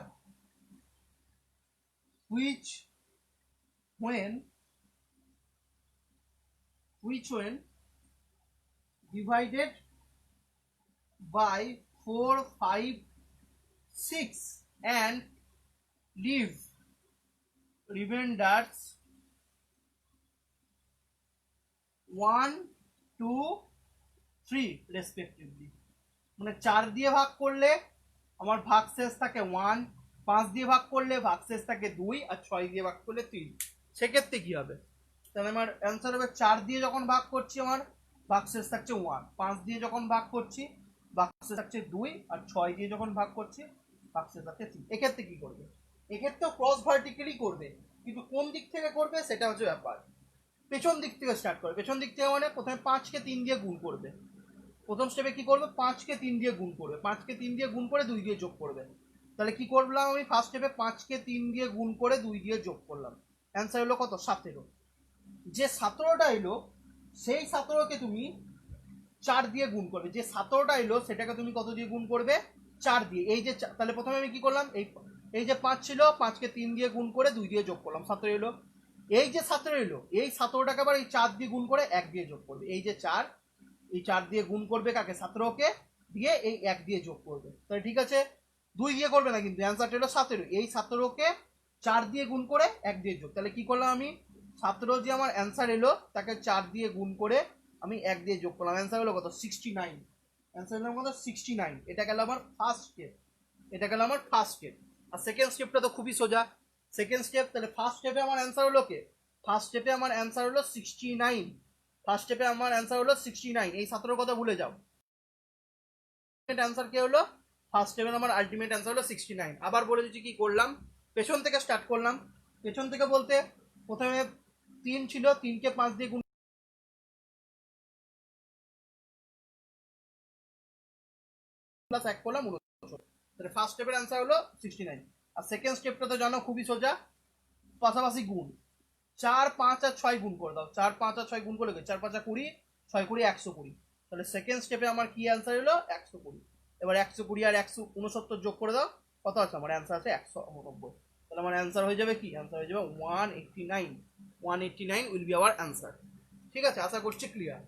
which when divided by 4, 5, 6 and leave remainders 1 2 3 respectively. মানে 4 দিয়ে ভাগ করলে আমার ভাগশেষ থাকে 1, 5 দিয়ে ভাগ করলে ভাগশেষ থাকে 2, আর 6 দিয়ে ভাগ করলে 3। সেক্ষেত্রে কি হবে? তাহলে আমার অ্যান্সার হবে 4 দিয়ে যখন ভাগ করছি আমার ভাগশেষ থাকছে 1, 5 দিয়ে যখন ভাগ করছি ভাগশেষ থাকছে 2, আর 6 দিয়ে যখন ভাগ করছি ভাগশেষ থাকছে 3। এক্ষেত্রে কি করবে? এক্ষেত্রেও ক্রস ভার্টিক্যালি করবে, কিন্তু কোন দিক থেকে করবে সেটা হচ্ছে ব্যাপার। পেছন দিক থেকে স্টার্ট করবে। পেছন দিক থেকে মানে প্রথমে 5কে 3 দিয়ে গুণ করবে। প্রথম স্টেপে কি করবে? 5কে 3 দিয়ে গুণ করবে, 5কে 3 দিয়ে গুণ করে 2 দিয়ে যোগ করবে। তাহলে কি করলাম আমি? ফার্স্ট স্টেপে 5কে 3 দিয়ে গুণ করে 2 দিয়ে যোগ করলাম, অ্যান্সার হলো কত? 17। যে 17টা এলো সেই 17কে তুমি 4 দিয়ে গুণ করবে। যে 17টা এলো সেটাকে তুমি কত দিয়ে গুণ করবে? 4 দিয়ে। এই যে তাহলে প্রথমে আমি কি করলাম? এই যে 5 ছিল, 5কে 3 দিয়ে গুণ করে 2 দিয়ে যোগ করলাম, 17 এলো। এই যে 17 এলো, এই 17টাকে আবার এই 4 দিয়ে গুণ করে 1 দিয়ে যোগ করবে। এই যে 4, এই 4 দিয়ে গুণ করবে কাকে? 17কে, দিয়ে এই 1 দিয়ে যোগ করবে। তাহলে ঠিক আছে, 2 দিয়ে করবে না, কিন্তু অ্যান্সারটা হলো 17। এই 17কে 4 দিয়ে গুণ করে 1 দিয়ে যোগ। তাহলে কি করলাম আমি? 17 যে আমার অ্যান্সার এলো তাকে 4 দিয়ে গুণ করে আমি 1 দিয়ে যোগ করলাম, অ্যান্সার হলো কত? 69। অ্যান্সার হলো কত? 69। এটা গেল আমার ফার্স্ট স্টেপ, এটা গেল আমার ফার্স্ট স্টেপ। আর সেকেন্ড স্টেপটা তো খুবই সোজা। সেকেন্ড স্টেপ, তাহলে ফার্স্ট স্টেপে আমার অ্যান্সার হলো কে? ফার্স্ট স্টেপে আমার অ্যান্সার হলো 69। ফার্স্ট স্টেপে আমার অ্যান্সার হলো 69। এই 17 কথা ভুলে যাও। অ্যান্সার কি হলো? ফার্স্ট স্টেপের আমার আলটিমেট অ্যান্সার হলো 69। আবার বলে দিচ্ছি কি করলাম। পেছন থেকে স্টার্ট করলাম। পেছন থেকে বলতে প্রথমে 3 ছিল, 3কে 5 দিয়ে গুণ প্লাস 1 করলাম 69। তাহলে ফার্স্ট স্টেপের অ্যান্সার হলো 69। আর সেকেন্ড স্টেপটা তো জানো খুবই সোজা, পাশাপাশি গুণ। 4 5 আর 6 গুণ করে দাও। 4 5 আর 6 গুণ করলে 4 5 20, 6 20 120। তাহলে সেকেন্ড স্টেপে আমার কি অ্যান্সার হলো? 120। এবার 120 আর 169 যোগ করে দাও, কত আছে? আমার অ্যান্সার আছে 189। তাহলে আমার অ্যান্সার হয়ে যাবে কি? অ্যান্সার হয়ে যাবে 189। 189 উইল বি আওয়ার অ্যান্সার। ঠিক আছে, আশা করছি ক্লিয়ার।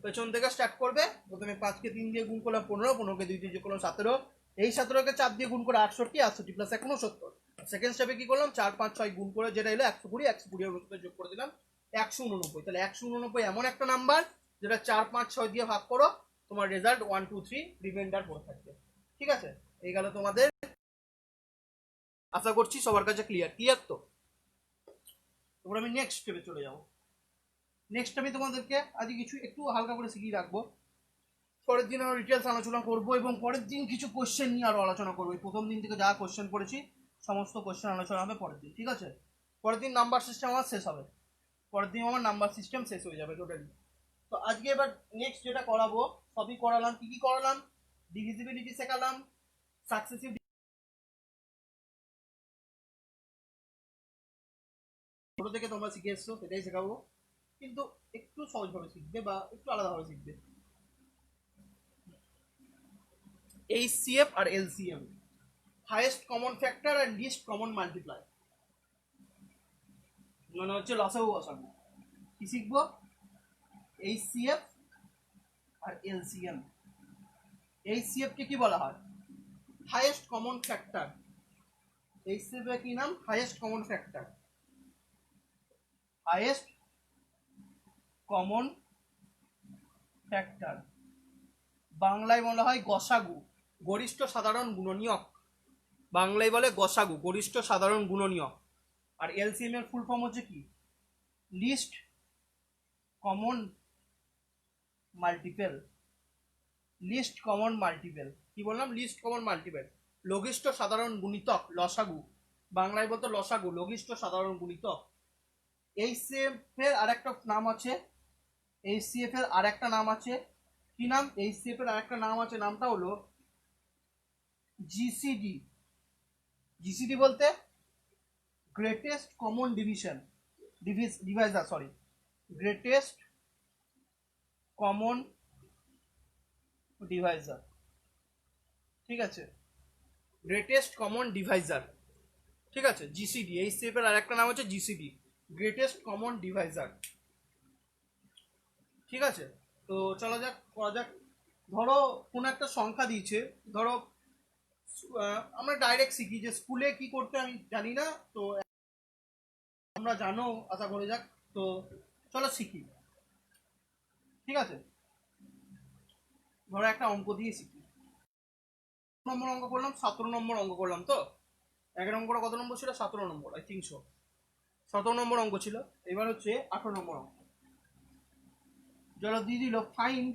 পেছন থেকে স্টার্ট করবে। প্রথমে 5কে 3 দিয়ে গুণ করলাম 15, 15কে 2 দিয়ে যোগ করলাম 17, এই 17কে 4 দিয়ে গুণ করে 68, 68 প্লাস 169। সেকেন্ড স্টেপে কি করলাম? 4 5 6 গুণ করে যেটা এলো 120, 120 এর মধ্যে যোগ করে দিলাম 189। তাহলে 189 এমন একটা নাম্বার যেটা 4 5 6 দিয়ে ভাগ করো, তোমার রেজাল্ট 1 2 3 রিমাইন্ডার পড়ে থাকবে। ঠিক আছে, এই গেল তোমাদের। আশা করছি সবার কাছে ক্লিয়ার। ক্লিয়ার তো? এবার আমি নেক্সট স্টেপে চলে যাব। নেক্সট আমি তোমাদেরকে আজকে কিছু একটু হালকা করে শিখিয়ে রাখবো। পরের দিন আমরা ডিটেলস আলোচনা করবো, এবং পরের দিন কিছু কোশ্চেন নিয়ে আরো আলোচনা করবো। প্রথম দিন থেকে যা কোশ্চেন করেছি সমস্ত কোশ্চেন আলোচনা হবে পরের দিন। ঠিক আছে, পরের দিন নাম্বার সিস্টেম আমার শেষ হবে। পরের দিন আমার নাম্বার সিস্টেম শেষ হয়ে যাবে টোটালি। তো আজকে এবার নেক্সট যেটা করাবো সবই করালাম। কি কি করালাম? ডিভিজিবিলিটি শেখালাম, সাকসেসিভ ছোট থেকে তোমরা শিখে এসছো সেটাই শেখাবো, কিন্তু একটু সহজভাবে শিখবে বা একটু আলাদাভাবে শিখবে। HCF আর LCM, হাইয়েস্ট কমন ফ্যাক্টর আর লিস্ট কমন মাল্টিপ্লাই, মানে হচ্ছে লসাগু গসাগু। কি শিখবো? HCF আর LCM। HCF কে কি বলা হয়? Highest common factor. HCF এর কি নাম? Highest common factor. Highest common factor বাংলায় বলা হয় গসাগু, গরিষ্ঠ সাধারণ গুণনীয়ক। বাংলায় বলে গসাগু, গরিষ্ঠ সাধারণ গুণনীয়ক। আর এলসিএম এর ফুল ফর্ম হচ্ছে কি? List common multiple. List common multiple. কি বললাম? List common multiple. লঘিষ্ঠ সাধারণ গুণিতক, লসাগু। বাংলায় বলতো লসাগু, লঘিষ্ঠ সাধারণ গুণিতক। HCF এর আরেকটা নাম আছে, HCF এর আরেকটা নাম আছে। কি নাম? HCF এর আরেকটা নাম আছে, নামটা হলো জিসিডি। জিসিডি বলতে greatest common division, Deviser, sorry, greatest common Deviser. ঠিক আছে, গ্রেটেস্ট কমন ডিভাইজার। ঠিক আছে, জিসিডি। HCF এর আরেকটা নাম হচ্ছে জিসিডি, গ্রেটেস্ট কমন ডিভাইজার। ঠিক আছে, তো চলা যাক, করা যাক। ধরো কোন একটা সংখ্যা দিয়েছে, ধরো আমরা ডাইরেক্ট শিখি, যে স্কুলে কি করতে আমি জানি না, তো আমরা জানো আশা করে যাক। তো চলো শিখি, ঠিক আছে। ধরো একটা অঙ্ক দিয়ে শিখি। নম্বর অঙ্ক করলাম, 17 নম্বর অঙ্ক করলাম। তো 11 নম্বর কত নম্বর ছিল? 17 নম্বর, আই থিঙ্ক সো। 17 নম্বর অঙ্ক ছিল। এবার হচ্ছে 18 নম্বর অঙ্ক। চলো দিয়ে দিল ফাইন্ড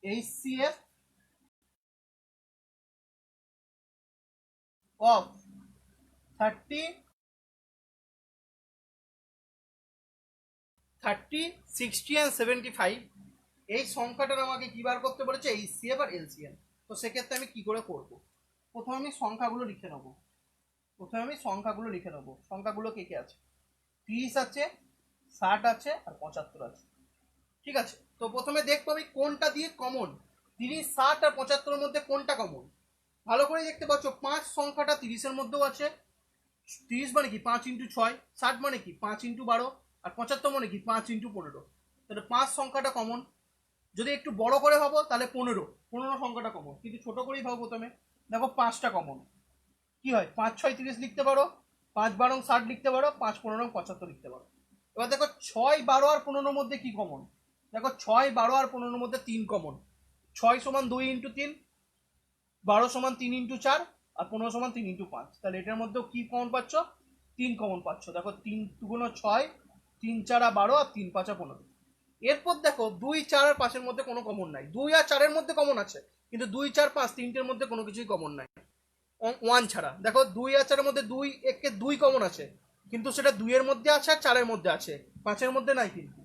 HCF of 30, 60 and 75। এই সংখ্যাটার আমাকে কি বার করতে বলেছে? HCF আর LCM। তো সেক্ষেত্রে আমি কি করে করব? প্রথমে আমি সংখ্যাগুলো লিখে নেব। সংখ্যাগুলো কে কে আছে? 30 আছে, 60 আছে, আর 75 আছে। ঠিক আছে, তো প্রথমে দেখবো আমি কোনটা দিয়ে কমন। 30, 60 আর 75-এর মধ্যে কোনটা কমন। ভালো করে দেখতে পাচ্ছ 5 সংখ্যাটা 30-এর মধ্যেও আছে। 30 মানে কি 5 ইন্টু 6, 60 মানে কি 5 ইন্টু 12, আর 75 মানে কি 5 ইন্টু 15। তাহলে 5 সংখ্যাটা কমন। যদি একটু বড় করে ভাবো তাহলে 15 সংখ্যাটা কমন, কিন্তু ছোট করেই ভাবো প্রথমে। দেখো 5টা কমন। কি হয়? 5 6 30 লিখতে পারো, 5 12 60 লিখতে পারো, 5 15 75 লিখতে পারো। এবার দেখো 6 12 আর 15-এর মধ্যে কি কমন। দেখো 6 12 আর 15-এর মধ্যে 3 কমন। 6 সমান 2 ইন্টু 3, 12 সমান 3 ইন্টু 4, আর 15 সমান 3 ইন্টু 5। তাহলে এটার মধ্যেও কি কমন পাচ্ছ? 3 কমন পাচ্ছ। দেখো 3 2 6, 3 4 12, আর 3 5 15। এরপর দেখো 2 4 আর 5-এর মধ্যে কোনো কমন নাই। 2 আর 4-এর মধ্যে কমন আছে, কিন্তু 2 4 5 তিনটের মধ্যে কোনো কিছুই কমন নাই, 1 ছাড়া। দেখো 2 আর 4-এর মধ্যে 2 একে 2 কমন আছে, কিন্তু সেটা 2 এর মধ্যে আছে আর 4-এর মধ্যে আছে, 5-এর মধ্যে নাই কিন্তু।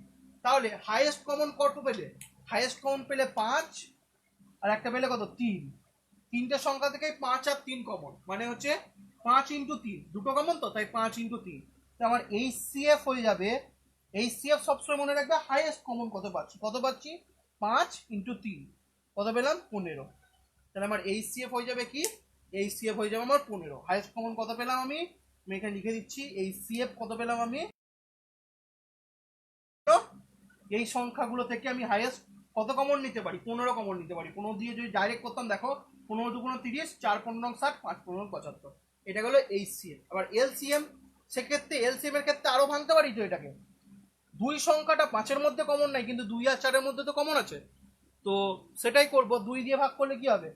তাহলে হাইয়েস্ট কমন কত পেলে? হাইয়েস্ট কমন পেলে 5, আর একটা পেলে কত? 3। তিনটে সংখ্যা থেকে 5 আর 3 কমন, মানে হচ্ছে 5 ইন্টু 3, দুটো কমন, তো তাই 5 ইন্টু 3। তো আমার HCF হয়ে যাবে, HCF সবসময় মনে রাখবে হাইয়েস্ট কমন কত পাচ্ছি। 5 ইন্টু 3, কত পেলাম? 15। তাহলে আমার HCF হয়ে যাবে কি? HCF হয়ে যাবে আমার 15। হাইয়েস্ট কমন কত পেলাম আমি এখানে লিখে দিচ্ছি। HCF কত পেলাম আমি? এই সংখ্যাগুলো থেকে আমি হাইয়েস্ট কত কমন নিতে পারি? 15 কমন নিতে পারি। 15 দিয়ে যদি ডাইরেক্ট করতাম, দেখো 15 2 30, 4 15 60, 5 15 75। এটা গেলো HCF। আবার LCM, সেক্ষেত্রে LCM এর ক্ষেত্রে আরো ভাঙতে পারি তো এটাকে। 2 সংখ্যাটা 5-এর মধ্যে কমন নাই, কিন্তু 2 আর 4-এর মধ্যে তো কমন আছে। তো সেটাই করব। 2 দিয়ে ভাগ করলে কি হবে?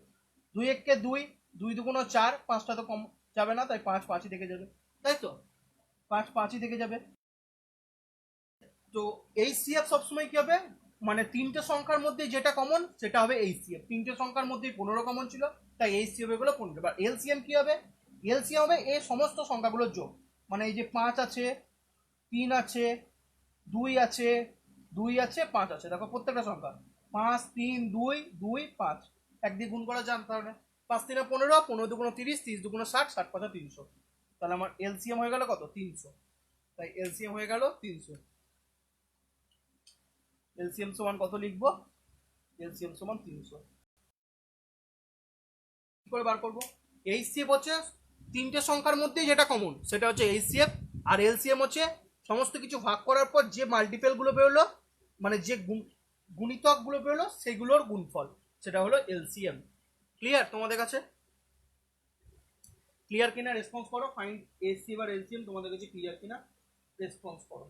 2 1 2, 2 2 4, 5টা তো কম যাবে না, তাই 5 5ই থেকে যাবে, তাই তো? 5 5ই থেকে যাবে। তো HCF সবসময় কি হবে? মানে তিনটে সংখ্যার মধ্যে যেটা কমন সেটা হবে HCF। তিনটে সংখ্যার মধ্যে 15 কমন ছিল, তাই HCF এগুলো 15। এবার LCM কি হবে? LCM হবে এই সমস্ত সংখ্যাগুলোর যোগ। মানে এই যে 5 আছে, 3 আছে, 2 আছে, 2 আছে, 5 আছে। দেখো প্রত্যেকটা সংখ্যা 5 3 2 2 5, এক দিয়ে গুণ করা যান। তাহলে 5 3 15, 15 2 30, 30 2 60, 60 5 300। তাহলে আমার LCM হয়ে গেল কত? 300। তাই LCM হয়ে গেল 300। LCM সমান কত লিখবো? LCM সমান 300। কি করে বার করবো? HCF হচ্ছে তিনটে সংখ্যার মধ্যে যেটা কমন সেটা হচ্ছে HCF, আর LCM হচ্ছে সমস্ত কিছু ভাগ করার পর যে মাল্টিপেল গুলো বেরোলো, মানে যে গুণিতক গুলো বেরোলো সেগুলোর গুণফল, সেটা হলো LCM। ক্লিয়ার তোমাদের কাছে? ক্লিয়ার কিনা রেসপন্স করো। ফাইন্ড HCF আর LCM তোমাদের কাছে ক্লিয়ার কিনা রেসপন্স করো।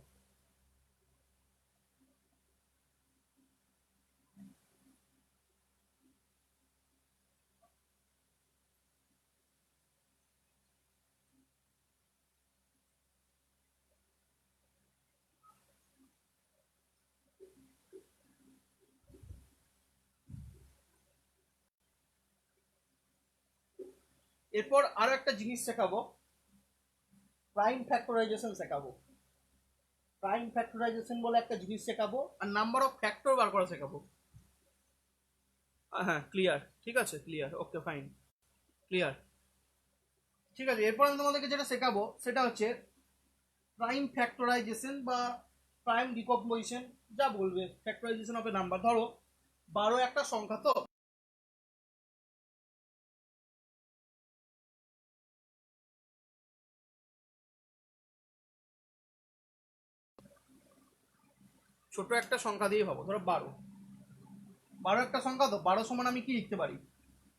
এরপর আরো একটা জিনিস শেখাবো, প্রাইম ফ্যাক্টরাইজেশন শেখাবো। প্রাইম ফ্যাক্টরাইজেশন বলে একটা জিনিস শেখাবো, আর নাম্বার অফ ফ্যাক্টর বার করা শেখাবো। হ্যাঁ ক্লিয়ার, ঠিক আছে, ক্লিয়ার, ওকে ফাইন, ক্লিয়ার। ঠিক আছে, এরপর আমি তোমাদেরকে যেটা শেখাবো সেটা হচ্ছে প্রাইম ফ্যাক্টরাইজেশন বা প্রাইম ডিকম্পোজিশন, যা বলবে। ফ্যাক্টরাইজেশন হবে নাম্বার। ধরো 12 একটা সংখ্যা, তো ছোট একটা সংখ্যা দিয়ে ভাবো। ধরো 12 একটা সংখ্যা, তো 12 সমান আমি কি লিখতে পারি?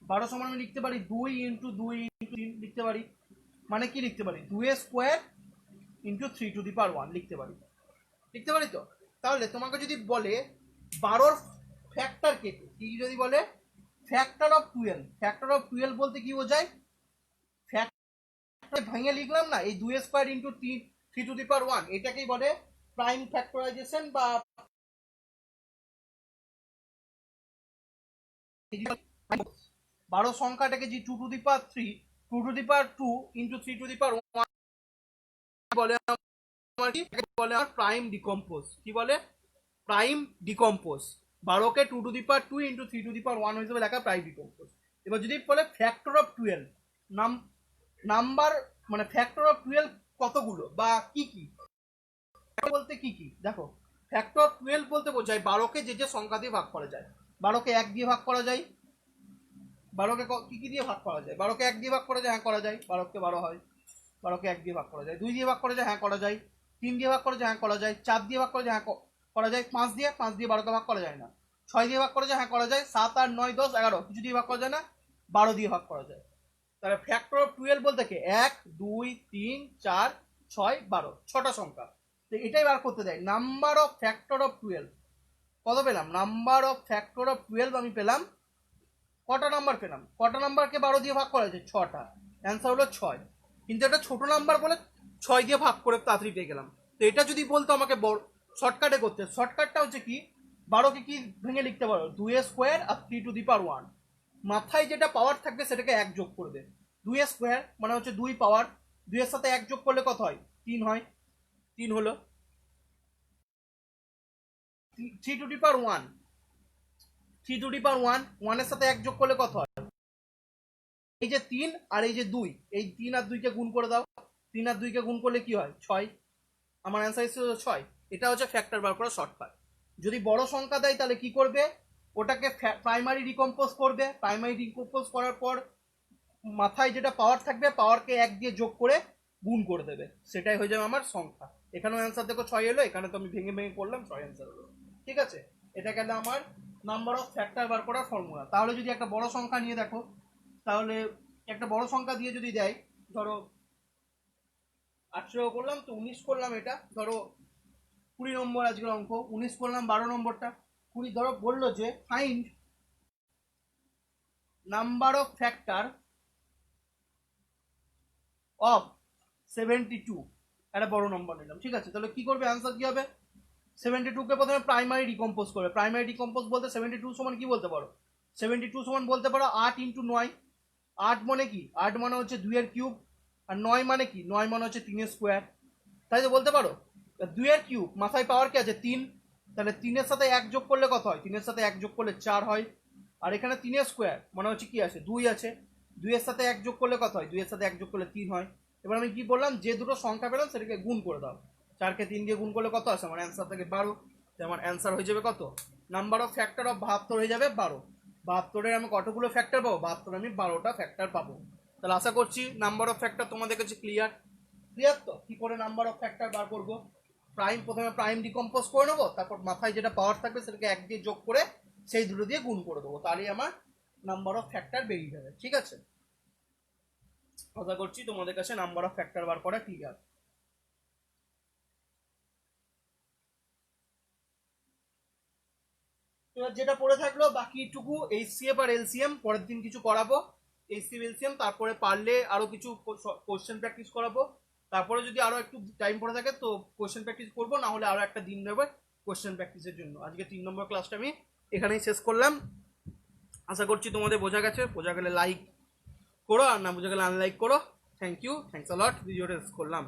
12 সমান আমি লিখতে পারি 2 ইন্টু 2 ইন্টু 3 লিখতে পারি, মানে কি লিখতে পারি 2 স্কোয়ার ইন্টু 3^1 লিখতে পারি, লিখতে পারি তো। তাহলে তোমাকে যদি বলে 12 ফ্যাক্টর কে, কি যদি বলে ফ্যাক্টর অফ 12, ফ্যাক্টর অফ 12 বলতে কি বোঝায়, ফ্যাক্টর ভেঙে লিখলাম না এই 2 স্কোয়ার ইন্টু 3^1, এটাকেই বলে প্রাইম ফ্যাক্টরাইজেশন বা 12 সংখ্যাটাকে যে 2^3 2^2 ইন্টু 3^1 বলে বলে আমার প্রাইম ডিকম্পোজ, কি বলে প্রাইম ডিকম্পোজ। 12কে 2^2 ইন্টু 3^1 হিসেবে লেখা প্রাইম ডিকম্পোজ। এবার যদি বলে ফ্যাক্টর অফ 12, নাম্বার মানে ফ্যাক্টর অফ 12 কতগুলো বা কি কি বলতে কি কি, দেখো ফ্যাক্টর অফ 12 বলতে বোঝায় 12কে যে যে সংখ্যা দিয়ে ভাগ করা যায়। 12কে 1 দিয়ে ভাগ করা যায়, 12কে কি কি দিয়ে ভাগ করা যায়, 12কে 1 দিয়ে ভাগ করা যায়, হ্যাঁ করা যায়, 12কে 12 হয়। 12কে 1 দিয়ে ভাগ করা যায়, 2 দিয়ে ভাগ করা যায়, হ্যাঁ করা যায়, 3 দিয়ে ভাগ করা যায়, হ্যাঁ করা যায়, 4 দিয়ে ভাগ করা যায়, হ্যাঁ করা যায়, 5 দিয়ে 12কে ভাগ করা যায় না, 6 দিয়ে ভাগ করা যায়, হ্যাঁ করা যায়, 7 8 9 10 11 কিছু দিয়ে ভাগ করা যায় না, 12 দিয়ে ভাগ করা যায়। তাহলে ফ্যাক্টর অফ 12 বলতে কি 1 2 3 4 6 12 ছটা সংখ্যা। তো এটাই বার করতে দেয় নাম্বার অফ ফ্যাক্টর অফ 12 কত পেলাম, নাম্বার অফ ফ্যাক্টর অফ 12 আমি পেলাম কটা নাম্বার পেলাম, কটা নাম্বারকে 12 দিয়ে ভাগ করা যায় 6টা, অ্যান্সার হলো 6। কিন্তু এটা ছোট নাম্বার বলে 6 দিয়ে ভাগ করে তাড়াতাড়ি পেয়ে গেলাম। তো এটা যদি বলতো আমাকে বড় শর্টকাটে করতে, শর্টকাটটা হচ্ছে কি 12কে কি ভেঙে লিখতে পারো 2 স্কোয়ার আর 3^1, মাথায় যেটা পাওয়ার থাকবে সেটাকে 1 যোগ করবে। 2 স্কোয়ার মানে হচ্ছে 2 পাওয়ার, 2 এর সাথে 1 যোগ করলে কত হয় 3 হয়, 3 হলো। 3^1, 3^1 1 এর সাথে 1 যোগ করলে কত হয়, এই যে 3 আর এই যে 2, এই 3 আর 2কে গুণ করে দাও, 3 আর 2কে গুণ করলে কি হয় 6, আমার অ্যান্সার এসেছে 6। এটা হচ্ছে ফ্যাক্টর বার করা শর্টকাট। যদি বড় সংখ্যা দেয় তাহলে কি করবে, ওটাকে প্রাইমারি ডিকম্পোজ করবে, প্রাইমারি ডিকম্পোজ করার পর মাথায় যেটা পাওয়ার থাকবে পাওয়ারকে 1 দিয়ে যোগ করে গুণ করে দেবে, সেটাই হয়ে যাবে আমার সংখ্যা। এখানেও অ্যান্সার দেখো 6 এলো, এখানে তো আমি ভেঙে ভেঙে করলাম 6 অ্যান্সার হলো। ঠিক আছে, এটা গেল আমার নাম্বার অফ ফ্যাক্টর বার করার ফর্মুলা। তাহলে যদি একটা বড় সংখ্যা নিয়ে দেখো, তাহলে একটা বড় সংখ্যা দিয়ে যদি দেয়, ধরো 18 করলাম তো 19 করলাম, এটা ধরো 20 নম্বর আজকের অঙ্ক, 19 করলাম 12 নম্বরটা 20, ধরো বললো যে find number of factor of 72, একটা বড় নম্বর নিলাম। ঠিক আছে, তাহলে কি করবে, অ্যান্সার কি হবে 72কে প্রথমে প্রাইমারি ডিকম্পোজ করবে। প্রাইমারি ডিকম্পোজ বলতে 72 সমান কি বলতে পারো, 72 সমান বলতে পারো 8 ইন্টু 9। 8 মানে কি, 8 মানে হচ্ছে 2 এর কিউব, আর 9 মানে কি, 9 মানে হচ্ছে 3 এর স্কোয়ার, তাই তো বলতে পারো। 2 এর কিউব মাথায় পাওয়ার কি আছে 3, তাহলে 3 এর সাথে 1 যোগ করলে কত হয়, 3 এর সাথে 1 যোগ করলে 4 হয়, আর এখানে 3 এর স্কোয়ার মানে হচ্ছে কি আছে 2 আছে, 2 এর সাথে 1 যোগ করলে কত হয়, 2 এর সাথে 1 যোগ করলে 3 হয়। এবার আমি কি বললাম, যে দুটো সংখ্যা পেলাম সেটাকে গুণ করে দাও, 4কে 3 দিয়ে গুণ করলে কত আসে, আমার অ্যান্সার থেকে 12। আমার অ্যান্সার হয়ে যাবে কত, নাম্বার অফ ফ্যাক্টর অফ 72 হয়ে যাবে 12। 72-এর আমি কতগুলো ফ্যাক্টর পাবো, 72 আমি 12টা ফ্যাক্টর পাবো। তাহলে আশা করছি নাম্বার অফ ফ্যাক্টর তোমাদের কাছে ক্লিয়ার। ক্লিয়ার তো, কি করে নাম্বার অফ ফ্যাক্টর বার করবো, প্রথমে প্রাইম ডিকম্পোজ করে নেবো, তারপর মাথায় যেটা পাওয়ার থাকবে সেটাকে 1 দিয়ে যোগ করে সেই দুটো দিয়ে গুণ করে দেবো, তাহলেই আমার নাম্বার অফ ফ্যাক্টর বেরিয়ে যাবে। ঠিক আছে, আশা করছি তোমাদের কাছে নাম্বার অফ ফ্যাক্টর বার করা ক্লিয়ার। এবার যেটা পড়ে থাকলো বাকিটুকু এইচসিএফ আর এলসিএম পরের দিন কিছু করাবো, এইচসিএফ এলসিএম, তারপরে পারলে আরো কিছু কোশ্চেন প্র্যাকটিস করাবো, তারপরে যদি আরো একটু টাইম পড়ে থাকে তো কোশ্চেন প্র্যাকটিস করবো, না হলে আরো একটা দিন নেবে কোশ্চেন প্র্যাকটিসের জন্য। আজকে 3 নম্বর ক্লাসটা আমি এখানেই শেষ করলাম। আশা করছি তোমাদের বোঝা গেছে, বোঝা গেলে লাইক করো, আর না বোঝা গেলে আনলাইক করো। থ্যাংক ইউ, থ্যাংকস আ লট, ভিডিওটা শেষ করলাম।